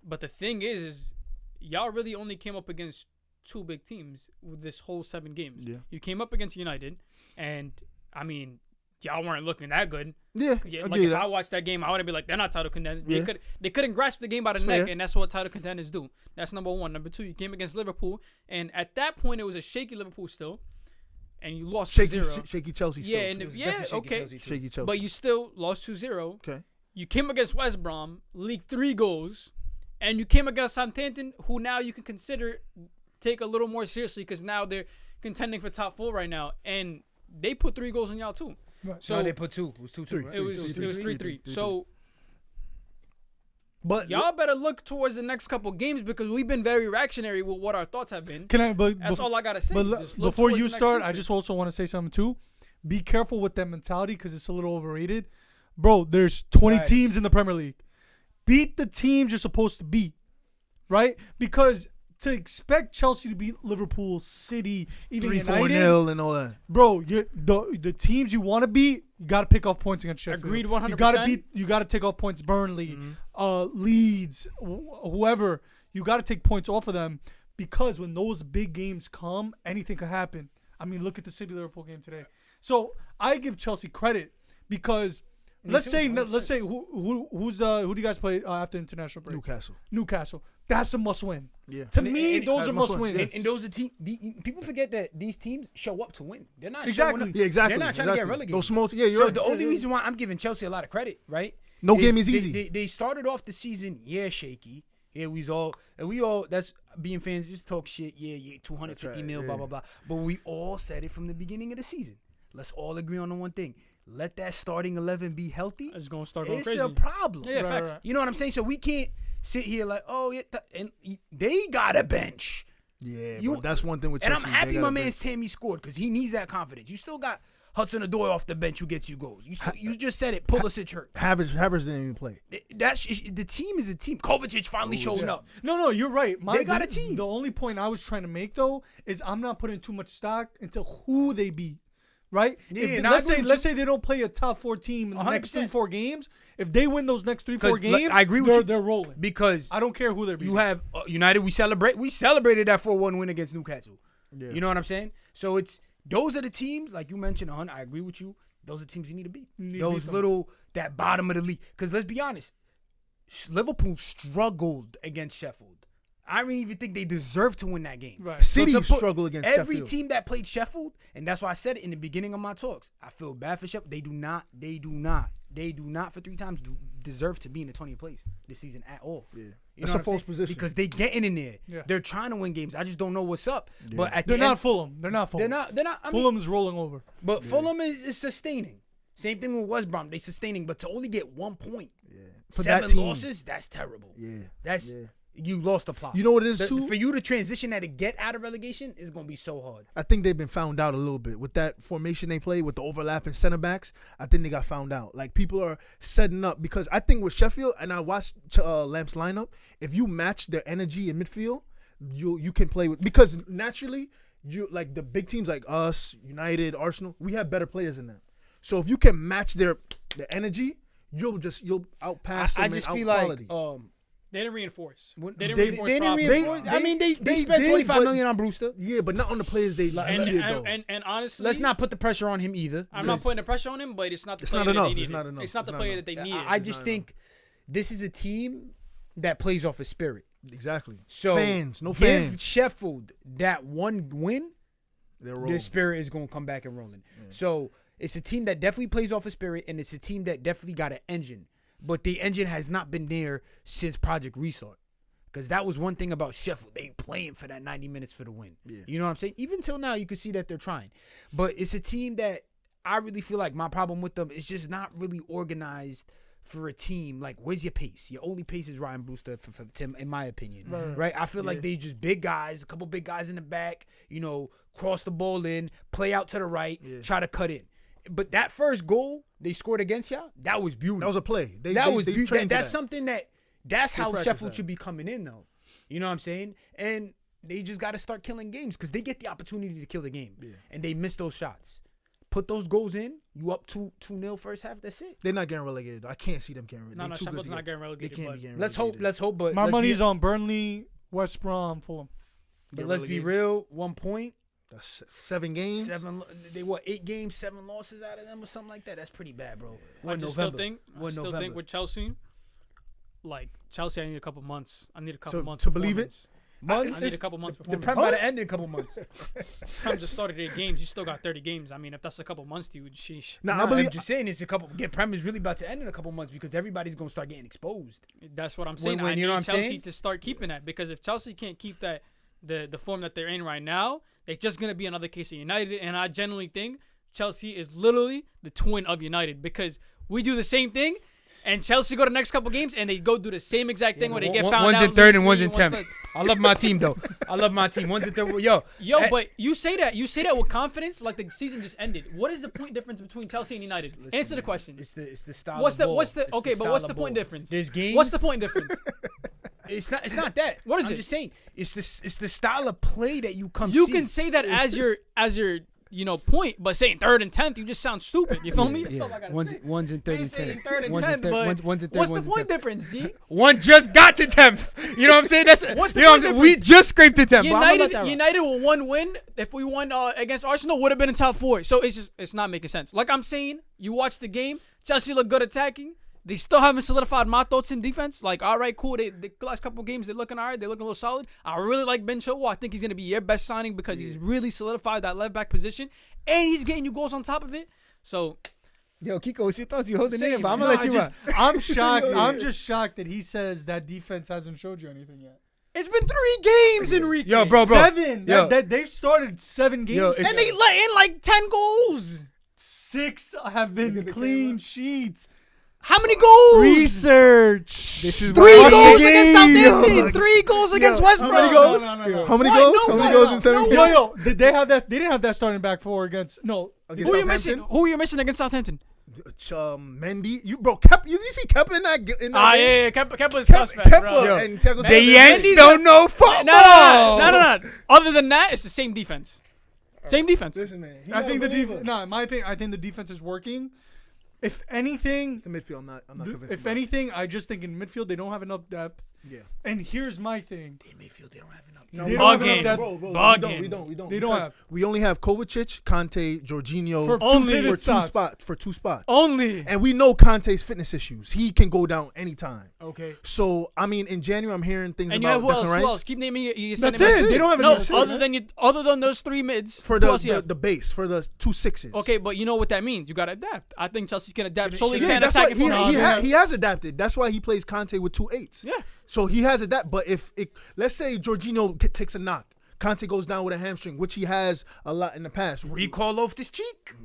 But the thing is y'all really only came up against two big teams with this whole 7 games. Yeah. You came up against United, and I mean, y'all weren't looking that good. Yeah, Yeah, I like get if that. I watched that game, I would be like, they're not title contenders. Yeah. They couldn't grasp the game by the It's neck, fair. and that's what title contenders do. That's number one. Number two, you came against Liverpool, and at that point, it was a shaky Liverpool still, and you lost 2-0. Shaky Chelsea. Still, Yeah, and too. was yeah, definitely shaky okay, Chelsea too. Shaky Chelsea. but you still lost 2-0. Okay. You came against West Brom, leaked 3 goals, and you came against Southampton, who now you can consider take a little more seriously because now they're contending for top 4 right now, and they put 3 goals on y'all too. Right. So No, they put 2. It was 2-2. Three. Right? it was 3-3. So But y'all better look towards the next couple games because we've been very reactionary with what our thoughts have been. Can I? But That's all I gotta say. But Just look before towards you the next start, I future. just also want to say something too. Be careful with that mentality because it's a little overrated, bro. There's 20 Right. teams in the Premier League. Beat the teams you're supposed to beat, right? Because to expect Chelsea to beat Liverpool, City, even 3-4 United, 0 and all that. bro, the teams you want to beat, you got to pick off points against Sheffield. Agreed 100%. You got to beat. You got to take off points. Burnley, Leeds, whoever. You got to take points off of them because when those big games come, anything could happen. I mean, look at the City Liverpool game today. So I give Chelsea credit because let's say who do you guys play after international break? Newcastle. That's a must win. Yeah. To me, and- those are must must win. wins. And those are people forget that these teams show up to win. They're not Exactly. showing up. Yeah, exactly. They're not trying to get relegated. Those small. Yeah, you're So right. the only Yeah, reason why I'm giving Chelsea a lot of credit, right? No game is easy. They started off the season, shaky. Yeah, we all that's being fans just talk shit. Yeah, 250 That's right, mil, yeah. blah blah blah. But we all said it from the beginning of the season. Let's all agree on the one thing. Let that starting 11 be healthy. It's gonna start going It's crazy. a problem. Yeah, Right, facts. right. You know what I'm saying? So we can't sit here like, oh yeah, and they got a bench. Yeah, You- but that's one thing with And Chelsea. I'm they happy got my a man's bench. Tammy scored because he needs that confidence. You still got Hudson-Odoi off the bench who gets you goals. You just said it. Pulisic hurt. Havertz didn't even play. The team is a team. Kovacic finally showing up. No, you're right. They got a team. The only point I was trying to make though is I'm not putting too much stock into who they beat. Right? Yeah, If and I agree with let's say they don't play a top 4 team in the next 100%. 3-4 games. If they win those next 3-4 'Cause, like, games, I agree with you. they're rolling. Because I don't care who they're beating. you have United. We celebrated that 4-1 win against Newcastle. Yeah. You know what I'm saying? So it's those are the teams like you mentioned, Hun. I agree with you. Those are teams you need to beat. Need to Those beat them. little that bottom of the league. Because let's be honest, Liverpool struggled against Sheffield. I don't even think they deserve to win that game. Right. City to put struggle against every Sheffield. team that played Sheffield, and that's why I said it in the beginning of my talks. I feel bad for Sheffield. They do not for 3 times deserve to be in the 20th place this season at all. Yeah. You It's know a what I'm false saying? position. Because they getting in there. Yeah. They're trying to win games. I just don't know what's up. But at They're the not end, Fulham. They're not Fulham. they're not. I mean, Fulham's rolling over. but Fulham is sustaining. Same thing with West Brom. They sustaining, but to only get 1 point, For 7 that team. losses, that's terrible. Yeah. That's Yeah. you lost the plot. You know what it is, too? For you to transition that to get out of relegation is gonna be so hard. I think they've been found out a little bit with that formation they play with the overlapping center backs. I think they got found out. Like people are setting up because I think with Sheffield and I watched Lamp's lineup. If you match their energy in midfield, you can play with because naturally you like the big teams like us, United, Arsenal. We have better players than them. So if you can match their energy, you'll outpass them. I just and feel out-quality. like They didn't reinforce. When- They didn't They reinforce didn't properly. reinforce. I mean, they spent did, 25 but- million on Brewster. Yeah, but not on the players they needed though. And honestly, Let's not put the pressure on him either. I'm not putting the pressure on him, but it's not the It's player not that enough. they needed. It's not enough. It's not the It's not player enough. that they needed. I just think this is a team that plays off a spirit. Exactly. So fans, no give fans. Sheffield that one win, They're the rolling. spirit is going to come back and rolling. So it's a team that definitely plays off a spirit, and it's a team that definitely got an engine. But the engine has not been there since Project Restart. Because that was one thing about Sheffield. They playing for that 90 minutes for the win. Yeah. You know what I'm saying? Even till now, you can see that they're trying. But it's a team that I really feel like my problem with them is just not really organized for a team. Like, where's your pace? Your only pace is Ryan Brewster, for Tim, in my opinion. Right? I feel like they just big guys, a couple big guys in the back, cross the ball in, play out to the right, try to cut in. But that first goal they scored against y'all, that was beautiful. That was a play. They was they beautiful. trained for That's that. something that's how practice Sheffield that. should be coming in, though. You know what I'm saying? And they just got to start killing games because they get the opportunity to kill the game. Yeah. And they miss those shots. Put those goals in, you up 2-0 first half, that's it. They're not getting relegated. I can't see them getting relegated. No, Sheffield's not getting relegated. They can't but be getting Let's relegated. hope, but My let's money's be, on Burnley, West Brom, Fulham. But Get let's be relegated. real, 1 point, That's 7 games. 8 games, 7 losses out of them or something like that. That's pretty bad, bro. I just still think with Chelsea, like Chelsea, I need a couple months. I need a couple months to believe it. performance. Months? I need a couple months. The Performance. Prem about to end in a couple months. Prem just started 8 games. You still got 30 games. I mean, if that's a couple months to you, sheesh. Nah, No, I believe. I'm just saying it's a couple. Prem is really about to end in a couple months because everybody's gonna start getting exposed. That's what I'm saying. When I you know need what I'm Chelsea saying? to start keeping that because if Chelsea can't keep that the form that they're in right now, they're just gonna be another case of United. And I genuinely think Chelsea is literally the twin of United because we do the same thing. And Chelsea go to the next couple games and they go do the same exact thing where they get found One's out. in third lose and one's three, in 10th. I love my team though. I love my team. One's in third. Yo, But you say that with confidence, like the season just ended. What is the point difference between Chelsea and United? Answer the question. It's the style. What's of the ball. okay? But style what's of the point ball. difference? There's games. What's the point difference? It's not that. What is I'm it? just saying. It's the style of play that you come. You see. can say that as your point, but saying 3rd and 10th, you just sound stupid. You feel me? That's all I gotta say. One's in third Ain't and saying 10th. 3rd and One's in 10th, third- but one's in third, what's the one's in point 10th. difference, G? One just got to 10th. You know what I'm saying? That's What's the you know what point I'm saying? We difference? just scraped to 10th. but I'm gonna let that rock. United with 1 win, if we won against Arsenal, would have been in top 4. So it's not making sense. Like I'm saying, you watch the game, Chelsea look good attacking. They still haven't solidified my thoughts in defense. Like, all right, cool. The last couple games, they're looking all right. They're looking a little solid. I really like Ben Chilwell. I think he's going to be your best signing because he's really solidified that left back position. And he's getting you goals on top of it. So, Yo, Kiko, what's your thoughts? You holding Same, in, but I'm man. gonna let you run. I'm shocked. Yeah. I'm just shocked that he says that defense hasn't showed you anything yet. it's been 3 games, Enrique. Yo, bro. 7. Yo. They've started 7 games. Yo, it's- And they let in like 10 goals. 6 have been clean sheets. How many goals? Research. This is 3 why- goals Games. against Southampton. 3 goals against West Brom. How many goals? No. How many What? goals? No How many way. goals in 7 No games? way. Yo, did they have that? They didn't have that starting back 4 against. No. Against Who are you missing? Southampton? Who are you missing against Southampton? Mendy, you see Kepa in that in that Ah, game? yeah. Kepa's suspect, bro. Kepa and Thiago The Silva. Yanks Mendy's don't know football. No. Other than that, it's the same defense. Same defense. Listen, man. I think the defense. No, in my opinion, I think the defense is working. If anything, It's the midfield. I'm not convinced. if about it. anything, I just think in midfield they don't have enough depth. Yeah. And here's my thing. In midfield, they don't have enough. They don't have enough Bugging. depth. Bro, we Bugging. don't. They don't Because have. We only have Kovacic, Conte, Jorginho For two Only pivot for two spots. spots. For 2 spots. Only. And we know Conte's fitness issues. He can go down anytime. Okay. So I mean, in January, I'm hearing things And you about have who else? Declan Who Rice else? Keep naming you. That's it. They don't have No, enough. other than those 3 mids. for who else you the have? the base for the 2 6s. Okay, but you know what that means. You got to adapt. I think Chelsea's can adapt solely to Yeah, an that's why attacking formation. he has adapted. That's why he plays Conte with 2 8s. Yeah. So he has adapted. But if let's say Jorginho takes a knock, Conte goes down with a hamstring, which he has a lot in the past. Recall off this cheek.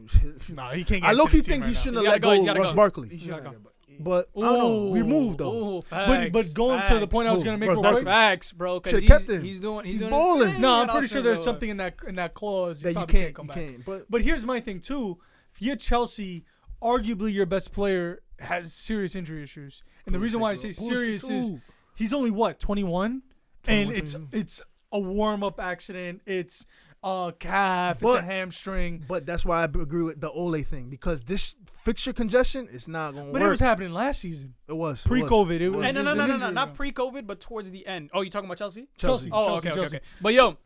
No, he can't. I low-key think he shouldn't have He's let gotta go, he's go of gotta Russ go. Barkley. You gotta go. But I don't know. We moved though. Ooh, facts, But going to the point I was gonna make Russ real Barkley. quick. Facts, bro. Because Should've kept him. he's doing He's doing balling. his thing No, I'm and pretty also sure there's go- something in that clause That you probably can't. come You back. can't. But here's my thing too. If you're Chelsea, arguably your best player has serious injury issues, and the reason why I say serious is he's only 21, and it's a warm up accident. It's a calf, But- it's a hamstring. But that's why I agree with the Ole thing because this fixture congestion is not going to But work. it was happening last season. It was Pre-COVID. It was Hey, no, an injury, not though. pre-COVID, but towards the end. Oh, you talking about Chelsea? Chelsea. Oh, Chelsea. okay. But yo,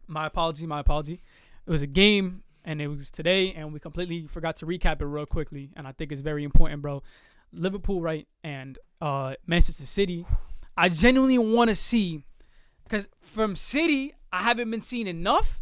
my apology. It was a game, and it was today, and we completely forgot to recap it real quickly, and I think it's very important, bro. Liverpool, right, and Manchester City. I genuinely want to see, because from City, I haven't been seeing enough.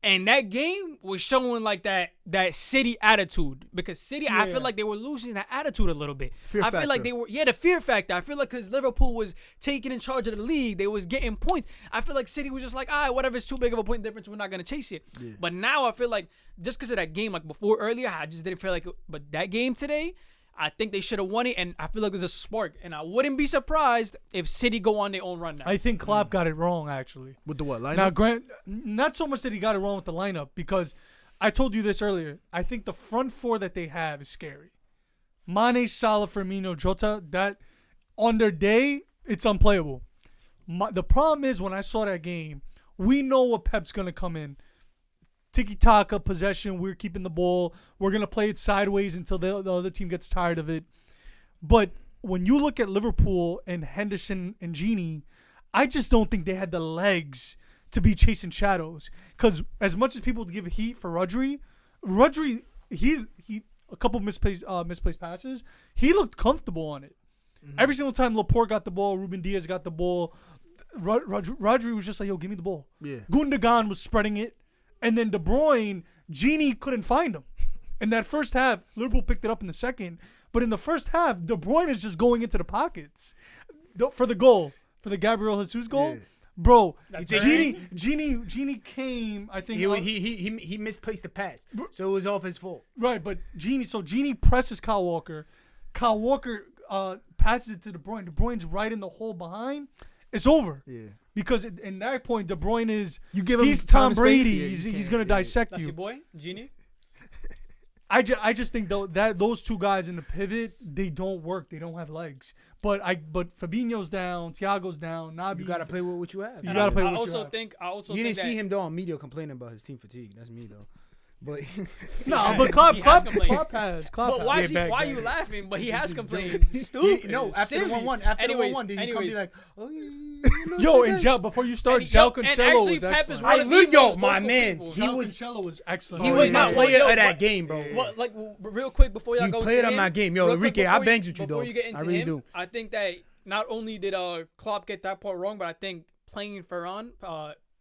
And that game was showing like that City attitude because City, I feel like they were losing that attitude a little bit. I feel like factor. the fear factor. I feel like because Liverpool was taking in charge of the league, they was getting points. I feel like City was just like, all right, whatever, it's too big of a point difference, we're not gonna chase it. Yeah. But now I feel like just because of that game, like before earlier, I just didn't feel like. But that game today, I think they should have won it, and I feel like there's a spark, and I wouldn't be surprised if City go on their own run now. I think Klopp got it wrong, actually. With the what? Lineup? Now, Grant, not so much that he got it wrong with the lineup, because I told you this earlier. I think the front four that they have is scary. Mane, Salah, Firmino, Jota, that on their day, it's unplayable. The problem is when I saw that game, we know what Pep's going to come in. Tiki-taka, possession, we're keeping the ball. We're going to play it sideways until the other team gets tired of it. But when you look at Liverpool and Henderson and Gini, I just don't think they had the legs to be chasing shadows. Because as much as people give heat for Rodri, he a couple misplaced passes, he looked comfortable on it. Mm-hmm. Every single time Laporte got the ball, Ruben Diaz got the ball, Rodri was just like, yo, give me the ball. Yeah. Gundogan was spreading it. And then De Bruyne, Gini couldn't find him. In that first half, Liverpool picked it up in the second. But in the first half, De Bruyne is just going into the pockets for the goal, for the Gabriel Jesus goal. Yeah. Bro, That's Gini came, I think. He misplaced the pass, so it was off his fault. Right, but Gini presses Kyle Walker. Kyle Walker passes it to De Bruyne. De Bruyne's right in the hole behind. It's over. Yeah. Because in that point, De Bruyne is You give him he's time Tom and space? Brady. Yeah, He's gonna dissect That's you. your boy, Genie. I just think though that those two guys in the pivot, they don't work. They don't have legs. But Fabinho's down, Thiago's down, Nabi. You gotta play with what you have. You gotta play I with what also you have. think. I also You think didn't see that- him though on media complaining about his team fatigue. That's me though. But No, but Klopp He has has. complained. But why is he? back, Why are back. you laughing? But he has complained. Stupid. no, after the silly. 1-1, after the Anyways, 1-1, did he come be anyways. like, oh yeah, Yo, and Jao, before you start, And Jao and Cancelo actually, was Pep is excellent. one of the yo, most my vocal mans, people. he Jao was- Cancelo was excellent. he Oh, was yeah. my Well, player yo, of that but- game, bro. What, like, real quick before y'all You go played into on him, my game. Yo, real quick Enrique, I before bangs with you, before dogs. you get into I really him, do. I think that not only did Klopp get that part wrong, but I think playing Ferran,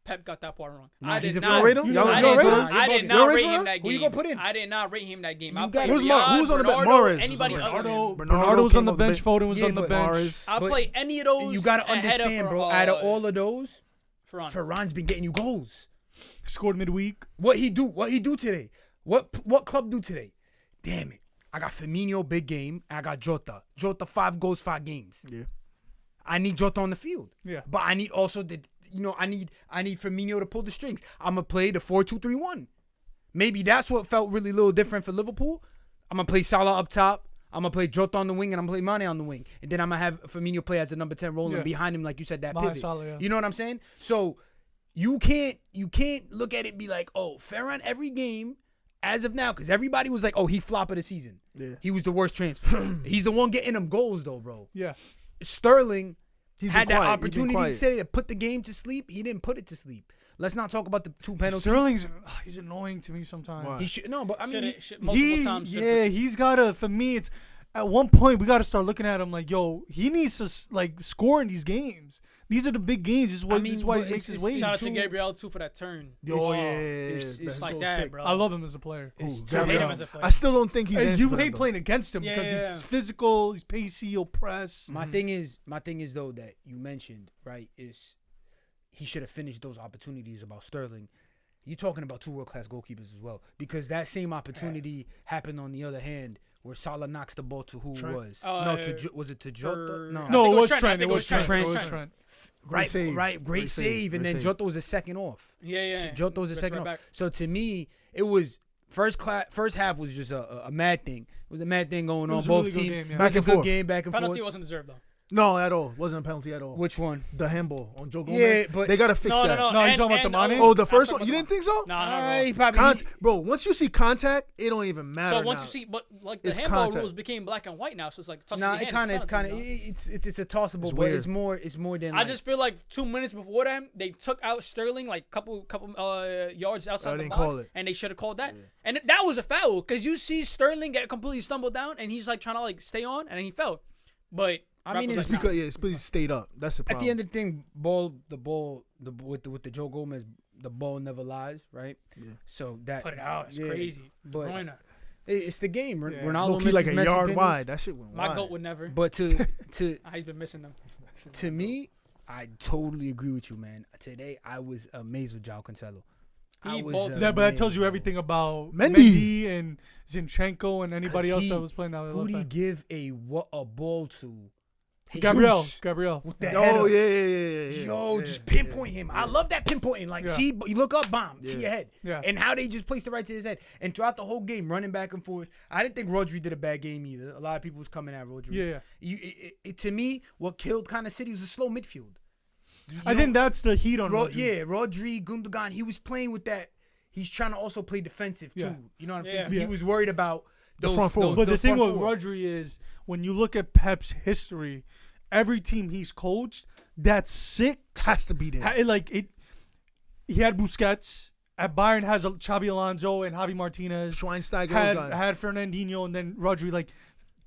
Pep got that part wrong. Nah, I he's did a not rate him? I Y'all did rate not- him? I did You not rate rate him? him that Who game. you gonna put in? I did not rate him that game. You I got- played Who's Riyad, who's on the bench? Bernardo, Mahrez is anybody on the bench. other than Bernardo's came on the off the bench. bench. Foden was Yeah, on the but bench. Mahrez. I'll But play any of those. You gotta ahead of understand, bro. Out of all of those, Ferran. Ferran's been getting you goals. Scored midweek. What he do today? What club do today? Damn it. I got Firmino, big game. And I got Jota. Jota, 5 goals, 5 games. Yeah. I need Jota on the field. Yeah. But I need also I need Firmino to pull the strings. I'm gonna play the 4-2-3-1. Maybe that's what felt really a little different for Liverpool. I'm gonna play Salah up top. I'm gonna play Jota on the wing, and I'm gonna play Mane on the wing, and then I'm gonna have Firmino play as a number 10 rolling Yeah. behind him, like you said, that Behind pivot. Salah, yeah. You know what I'm saying? So you can't look at it and be like, oh, Ferran every game as of now, because everybody was like, oh, he flop of the season. Yeah. He was the worst transfer. He's the one getting them goals though, bro. Yeah. Sterling He's had been that quiet. He's been opportunity quiet. today to put the game to sleep. He didn't put it to sleep. Let's not talk about the 2 penalties. Sterling's he's annoying to me sometimes. Why? He should but I mean, Multiple times. He's gotta. For me, it's at one point we gotta start looking at him like, yo, he needs to like score in these games. These are the big games. This is why, I mean, this is why he but makes it's- his ways. Shout out to Gabriel too for that turn. Oh, yeah. it's That's like so that, sick. bro. I love him as a player. It's I terrible. hate him as a player. I still don't think he's And answered you for that, hate though. playing against him Yeah, because yeah, he's yeah. physical, he's pacey, he'll press. my thing is though that you mentioned, right, is he should have finished those opportunities about Sterling. You're talking about 2 world-class goalkeepers as well, because that same opportunity happened on the other hand where Salah knocks the ball to who Trent. was was it to For- Jota? No, I No, think it was I Trent. think It was Trent. Trent. It was Trent. Trent. right, save. right, great save, and Great then save. Jota was a second off. Yeah. Jota was a Gets second right off. back. So to me, it was first half was just a mad thing. It was a mad thing going It on. was a Both really good teams game, yeah. It Back was a and good forth. game, back and Penalty forth. wasn't deserved though. No, at all. Wasn't a penalty at all. Which one? The handball on Joe Gomez. Yeah, but they gotta fix that. No, he's talking about the Mane? Oh, the first one. You didn't think so? No. He probably. Bro, once you see contact, it don't even matter. So once now. you see, but like the It's handball contact. rules became black and white now, so it's like touching Nah, your it hand, it's kind of penalty, it's a tossable, It's but weird. it's more than. I Like, just feel like 2 minutes before them, they took out Sterling like couple yards outside I the didn't box, call it. and they should have called that. And that was a foul because you see Sterling get completely stumbled down, and he's like trying to like stay on, and he fell. But I mean, ref was It's like, because it's because he stayed up. That's the at problem. the end of the thing, with the Joe Gomez, the ball never lies, right? Yeah. So that put it out. It's yeah, crazy. but- Bruyne. It's the game. Yeah. Ronaldo Low key misses like a Messi yard penalties. wide. That shit went My wide. goat would never. But to He's been missing them. to me, I totally agree with you, man. Today I was amazed with João Cancelo. He was both- But that tells you amazed. everything about Mendy. Mendy and Zinchenko and anybody 'Cause else he- that was playing that Who left do you back. give a ball to? Gabriel. Jesus. Gabriel. With the Oh header. yeah. Yo, yeah, just yeah, pinpoint him. I love that pinpointing. Like, Yeah. see, you look up, bomb to Yeah. your head. Yeah. And how they just placed it right to his head. And throughout the whole game, running back and forth. I didn't think Rodri did a bad game either. A lot of people was coming at Rodri. Yeah. To me, what killed kind of City was a slow midfield. I think that's the heat on Rodri. Yeah, Rodri, Gundogan, he was playing with that. He's trying to also play defensive too. Yeah. You know what I'm Yeah. saying? 'Cause Yeah. he was worried about The those front four. But the thing front with four. Rodri is when you look at Pep's history, every team he's coached, that's six. Has to be there. He had Busquets. At Bayern has Xavi Alonso and Javi Martinez. Schweinsteiger Had Fernandinho and then Rodri. Like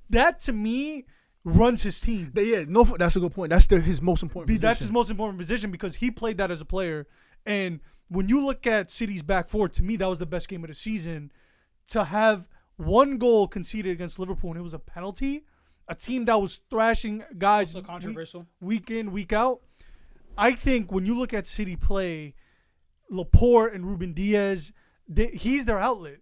that to me runs his team. That's a good point. That's his most important position. That's his most important position because he played that as a player. And when you look at City's back four, to me that was the best game of the season. To have one goal conceded against Liverpool and it was a penalty, a team that was thrashing guys Also controversial. week in, week out. I think when you look at City play, Laporte and Ruben Diaz, he's their outlet.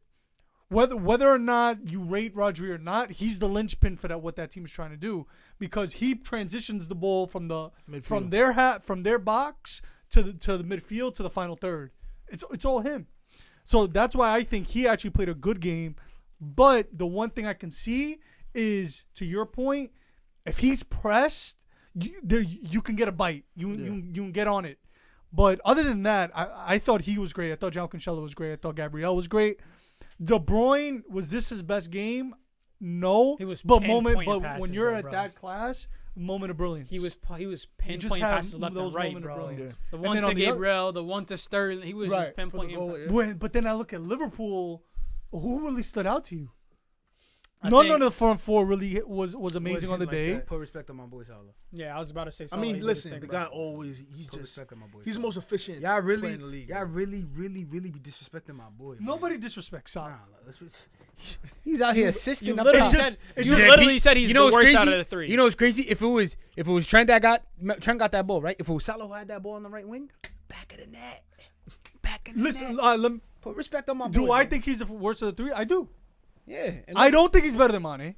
Whether or not you rate Rodri or not, he's the linchpin for what that team is trying to do because he transitions the ball from their box to the midfield to the final third. It's all him. So that's why I think he actually played a good game. But the one thing I can see is, to your point, if he's pressed, you can get a bite. You can get on it. But other than that, I thought he was great. I thought João Cancelo was great. I thought Gabriel was great. De Bruyne, was this his best game? No. He was but pinpointing when passes, you're though, at bro. that class, moment of brilliance. He was just pinpointing had passes left and those right, moment of bro. brilliance. The And one then to on the other- Gabriel, the one to Sterling. He was Right. just For the pinpointing. goal, yeah. But then I look at Liverpool. Who really stood out to you? I None think- of the front four really was amazing on the like day. that. Put respect on my boy Salah. Yeah, I was about to say. I something. mean, He did listen, his the thing, guy bro. always Put respect on my boy. he's the Salah. most efficient Y'all player really, in the league. y'all really be disrespecting my boy. man. Nobody disrespects Salah. Nah, he's out here assisting. You up literally top. said it's you just- literally said he's the what's worst crazy? out of the three. You know what's crazy? If it was Trent got that ball, right? If it was Salah who had that ball on the right wing, back of the net. Listen, Put respect on my boy. do I man. think he's the worst of the three? I do. Yeah. And I don't think he's better than Mane.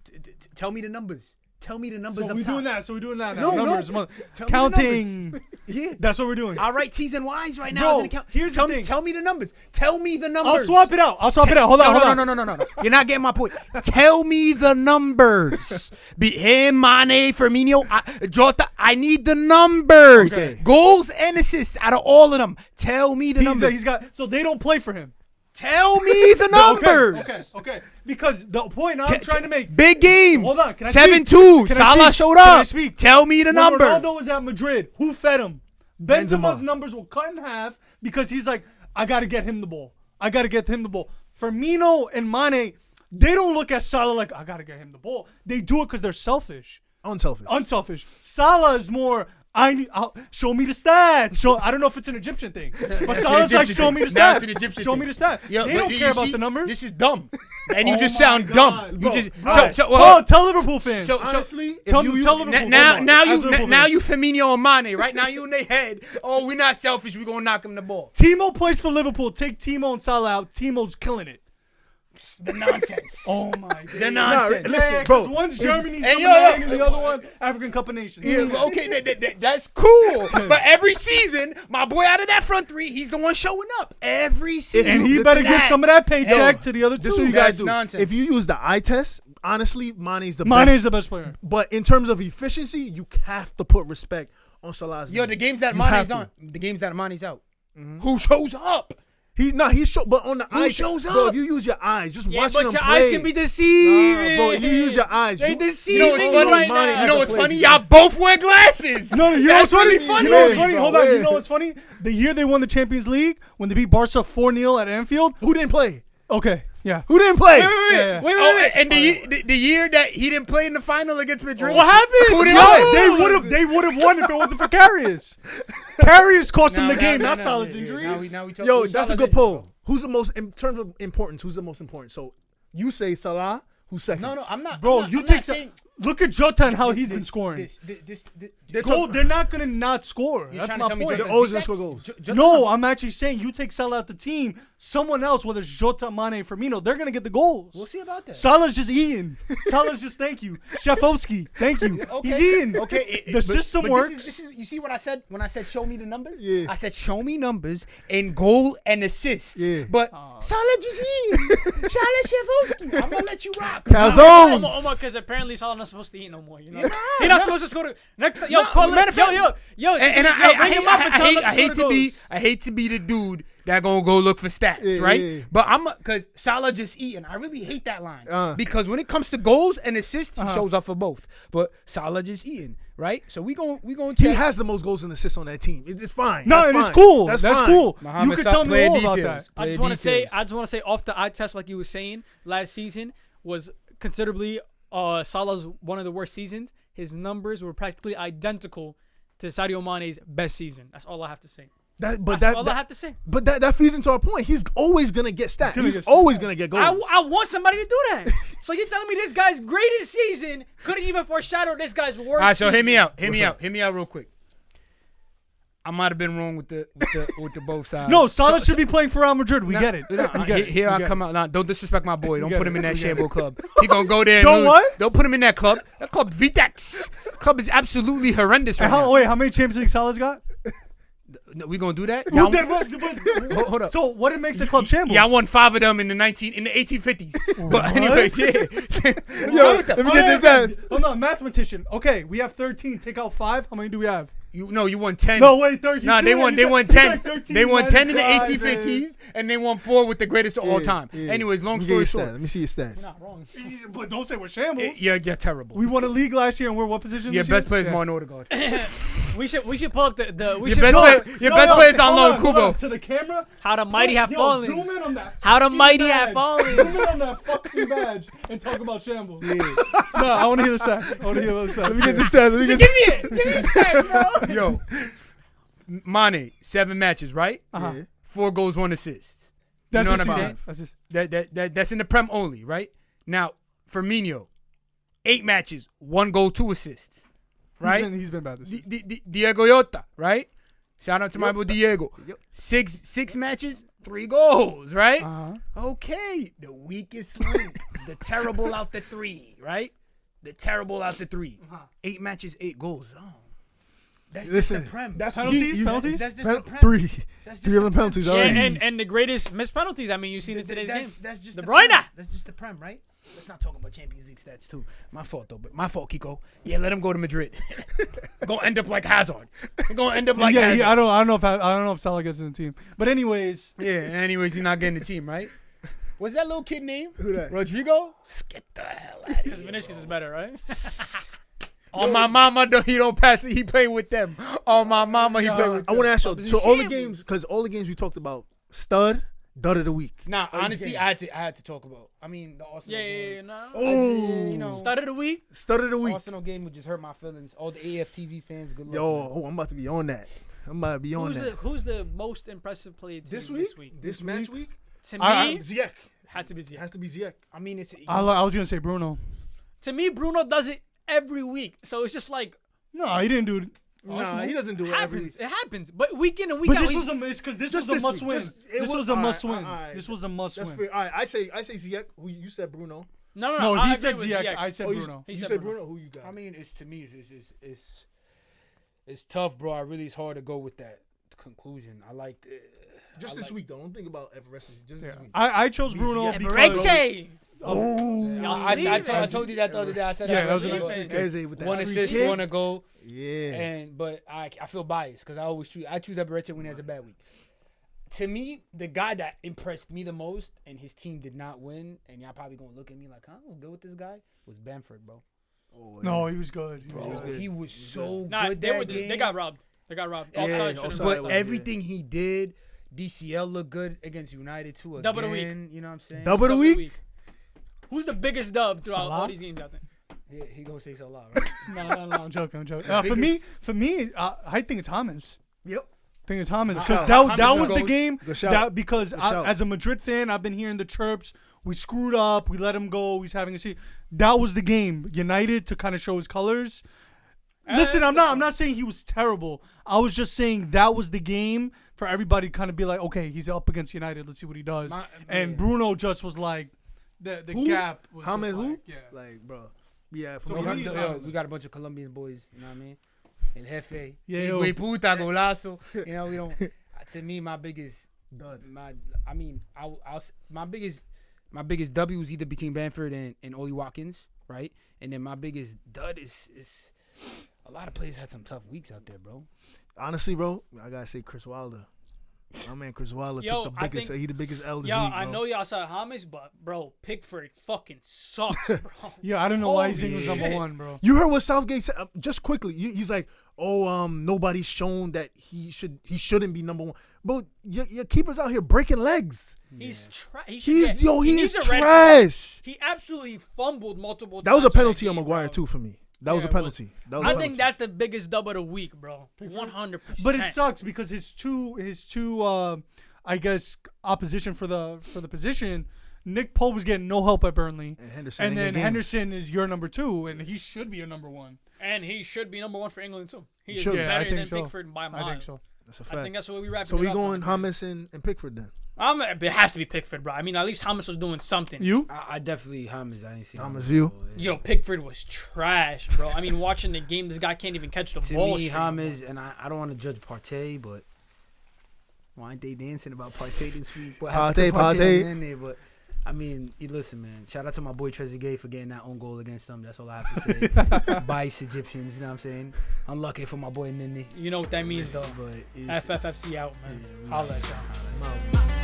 tell me the numbers. Tell me the numbers So up we're top. doing that. So we're doing that now. No, no. Numbers. Tell me the Counting. Yeah. That's what we're doing. I'll write T's and Y's right now. Bro, as an account. here's the tell thing. me, tell me the numbers. Tell me the numbers. I'll swap it out. Hold on. No. You're not getting my point. Tell me the numbers. Him, Mane, Firmino, Jota. I need the numbers. Okay. Goals and assists out of all of them. Tell me the numbers. He's got. So they don't play for him. Tell me the numbers. Okay. Because the point I'm trying to make. Big games. Hold on. Can I 7-2. speak? Can I Salah speak? showed Can I up. speak? Tell me the When numbers. Ronaldo was at Madrid, who fed him? Benzema's Benzema. numbers were cut in half because he's like, I got to get him the ball. Firmino and Mane, they don't look at Salah like, I got to get him the ball. They do it because they're selfish. Unselfish. Salah is more, show me the stats. I don't know if it's an Egyptian thing, but Salah's like, show me the Now it's an stats. Egyptian Show thing. me the stats. Yo, They but don't you care about see, the numbers. This is dumb, and you Oh just my sound God, dumb. bro. You just Right. so Tell Liverpool fans. Honestly, tell if you- Liverpool now fans. you Firmino and Mane. Right now you in their head. Oh, we're not selfish. We're gonna knock him the ball. Timo plays for Liverpool. Take Timo and Salah out. Timo's killing it. The nonsense. Oh my God. The nonsense. listen, Yeah, bro. 'cause one's Germany's And number yo, 9 and the other one African Cup of Nations. Yeah, but okay, that's cool. But every season, my boy out of that front three, he's the one showing up. Every season. And he better give some of that paycheck to the other two. This is what you guys That's do. nonsense. If you use the eye test, honestly, Mane's the Mane's best. the best player. But in terms of efficiency, you have to put respect on Salah's Yo, name. the games that You Mane's have to. on, the games that Mane's out. Who shows up? He's but on the Who eyes, shows bro. up? If you use your eyes, just Yeah, watching but him your play. eyes can be deceiving. Bro, you use your eyes. They You- deceiving You know what's you funny? right Mane now. You know as what's a funny? player. Y'all both wear glasses. No, you know what's funny? really funny. You know what's Yeah, funny? bro, Hold on. yeah. You know what's funny? The year they won the Champions League, when they beat Barca 4-0 at Anfield. Who didn't play? Okay, yeah. Who didn't play? Yeah. Wait. And the year that he didn't play in the final against Madrid. What happened? Who didn't Yo, play? they would have won if it wasn't for Karius. Karius cost them the game, not no, Salah's yeah, injury. Now we talk, Yo, who's that's a Salah's good injury? poll. Who's the most in terms of importance? Who's the most important? So you say Salah. Who's second? No, I'm not. Bro, I'm not, you I'm take not saying look at Jota and how this- he's been this- scoring. This, They're not gonna not score. You're That's trying my to tell me point. They're always gonna score goals. No, I'm actually saying you take Salah out the team. Someone else, whether it's Jota, Mane, Firmino, they're gonna get the goals. We'll see about that. Salah's just eating. Salah's just thank you. Shefovsky, thank you. Okay. He's eating. Okay, The system works. This is you see what I said when I said show me the numbers? Yeah. I said show me numbers in goal and assists. Yeah. But Salah just eating. Salah Shefovsky. I'm gonna let you rock. Calzones. Because apparently Salah's not supposed to eat no more. You know, Nah, he's not nah. supposed to score. Next, yo, Nah, call matter it. of fact- Yo. And bring him up and tell him not to hate score to be goals. I hate to be the dude that gonna go look for stats, Yeah, right? yeah. But I'm because Salah just eating. I really hate that line because when it comes to goals and assists, he shows up for both. But Salah just eating, right? So we going He check. has the most goals and assists on that team. It's fine. No, That's and it's fine. cool. That's That's fine. cool. Muhammad You could Salah, tell me play all about details. that. I just Play want to say, details. off the eye test, like you were saying last season was considerably Salah's one of the worst seasons. His numbers were practically identical to Sadio Mane's best season. That's all I have to say. But That's all I have to say. that feeds into our point. He's always gonna get stats. gonna He's get always stats. gonna get goals. I want somebody to do that. So you're telling me this guy's greatest season couldn't even foreshadow this guy's worst All right, so season? hit me out. What's up? Hit me out real quick. I might have been wrong with the both sides. No, Salah should be playing for Real Madrid. We get it. No, We get it. here We I get come out. Nah, don't disrespect my boy. Don't get put him it. in that We get Shambo club. He gonna go there. And Don't lose. what? Don't put him in that club. That club Vitex. Club is absolutely horrendous right And now. how many Champions League Salah's got? No, we gonna do that? Who Y'all- did- but- Hold up. So what it makes the club shambles? Yeah, I won 5 of them in the 1850s. But anyways, yeah. Yo, let me get this stats. Oh no, mathematician. Okay, we have 13. Take out 5. How many do we have? You won 10. No, wait, 13. Nah, they won 10. He's like 13 They won 10 in the minus 1850s, and they won 4 with the greatest of all time. Yeah. Anyways, long Let me get story your stats. short, Let me see your stats. Not wrong. But don't say we're shambles. you're terrible. We won a league last year and we're what position? Your this year? best player is Yeah. Martin Odegaard. We should pull up the. We Your should best pull player, up your best player is on Hold loan, hold Kubo. To the camera. how the mighty have Yo, fallen. Zoom in on that. How the fucking mighty badge. have fallen. Zoom in on that fucking badge and talk about shambles. No, I want to hear the stats. I want to hear the stats. Let me get this stats. Let me Give get me it. Give me the stats, bro. Yo, Mane, 7 matches, right? Yeah. 4 goals, 1 assist. That's know the what I'm season. saying? That's just, That's in the Prem only, right? Now, Firmino, 8 matches, 1 goal, 2 assists, right? He's been bad this season. Diego Yota, right? Shout out to my boy Diego. Yep. 6 matches, 3 goals, right? Uh-huh. Okay, the weakest link, the terrible out the 3, right? The terrible out the 3. 8 matches, 8 goals. Oh. That's Listen, just the Prem. that's Penalties? Penalties? That's just the Prem. 3. That's just 3 of them the Prem. penalties Yeah, already. and the greatest missed penalties. I mean, you've seen it today's game. That's just De the Bruyne. Prem. That's just the Prem, right? Let's not talk about Champions League stats too. My fault though, but my fault, Kiko. Yeah, let him go to Madrid. Gonna end up like Hazard. Gonna end up like Hazard. I don't know if Salah gets in the team. But anyways, Yeah. Anyways, he's not getting the team, right? What's that little kid name? Who that? Rodrigo? Get the hell out of Because here. Vinicius is better, right? On my mama, he don't pass it. He play with them. On my mama, he play with I them. want to ask you. It's So a all the shambles. games, because all the games we talked about, dud of the week. Nah, All the honestly, games. I had to talk about. I mean, the Arsenal Yeah, game. no. Oh, You know, Start of the week. stud of the week. Arsenal game would just hurt my feelings. All the AFTV fans, good luck. Yo, I'm about to be on that. I'm about to be on that. Who's the most impressive player team This week? This match week? To me, Ziyech. had to be It Ziyech. has to be Ziyech. I mean, it's. I was gonna say Bruno. To me, Bruno does it every week, so it's just like No, he didn't do it. Nah, he doesn't do it every happens. week. It happens, but week in and week But out. this he's- was a miss because this Just was a this must week. win. Just- it This was- was a must alright, win. alright. This was a must That's win. fair. All right, I say Ziyech. Who you said Bruno? no. No, I he agree said with Ziyech. I said Oh, Bruno. He you said said Bruno. Bruno. Who you got? I mean, it's to me, it's tough, bro. It's hard to go with that conclusion. I like. Just this week, though. Don't think about effervescence. Just this week. I chose Bruno because. Ebereche. I told you that the other day. I said Yeah, that was sleeping. Eze with that One free assist, kick. 1 goal. Yeah. But I feel biased because I choose Ebereche when he has a bad week. To me, the guy that impressed me the most, and his team did not win, and y'all probably gonna look at me like, "Huh, what's good with this guy?" Was Bamford, bro. Oh, No, he was good. He was so Nah, good they that game. got robbed. They got robbed. Yeah, Offside, offside. should've But been. everything he did, DCL looked good against United too. Again, Double the week. You know what I'm saying? Double the Dub of week? Who's the biggest dub throughout Salah? all these games out there? Yeah, he gonna say so loud, right? No, I'm joking. For me, I think it's James. Yep. I think it's James Shout. because that James was the goes- game. Good shout. That because Good shout. as a Madrid fan, I've been hearing the chirps. We screwed up. We let him go. He's having a seat. That was the game. United to kind of show his colors. Listen, I'm not saying he was terrible. I was just saying that was the game for everybody to kind of be like, okay, he's up against United. Let's see what he does. And Bruno just was like, the gap. Was How just many? Who? like, yeah. Like, bro. Yeah. So For me, he- We got a bunch of Colombian boys. You know what I mean? El Jefe. Yeah, Yeah, yo. we puta golazo. You know we don't. To me, my biggest. done. My biggest W was either between Bamford and Oli Watkins, right? And then my biggest dud is a lot of players had some tough weeks out there, bro. Honestly, bro, I gotta say Chris Wilder. My man Chris Wilder Yo, took the I biggest. think- He the biggest L this Yo, week, I bro. know y'all said James, but bro, Pickford fucking sucks, bro. Yeah, I don't know why Holy he's was number shit. one, bro. You heard what Southgate said? Just quickly, he's like, nobody's shown that he shouldn't be number one. Bro, your keeper's out here breaking legs. He's he He needs is a red card. trash. He absolutely fumbled multiple times. That was a in that penalty on game, Maguire bro. too for me. That was a Yeah, it was. penalty. That was a I penalty. think that's the biggest dub of the week, bro. 100%. But it sucks because his two I guess opposition for the position, Nick Pope was getting no help at Burnley. And Henderson. And ain't then get games. Henderson is your number 2 and he should be your number 1. And he should be number 1 for England too. He is should. better Yeah, I think than so. Pickford by miles. I think so. That's a I think fact. that's what we wrap. So we it up going on. James and Pickford then. It has to be Pickford, bro. I mean, at least James was doing something. You? I definitely James. I didn't see James, you? Yo, Pickford was trash, bro. I mean, watching the game, this guy can't even catch the To ball. me, straight, James, and I don't want to judge Partey, but why ain't they dancing about Partey this week? What happened to Partey. in there? But I mean, you listen, man. Shout out to my boy Trezeguet for getting that own goal against them. That's all I have to say. Bias Egyptians, you know what I'm saying? Unlucky for my boy Nini. You know what that means, though. But it's, FFFC out, man. Yeah, we Holla at y'all. No.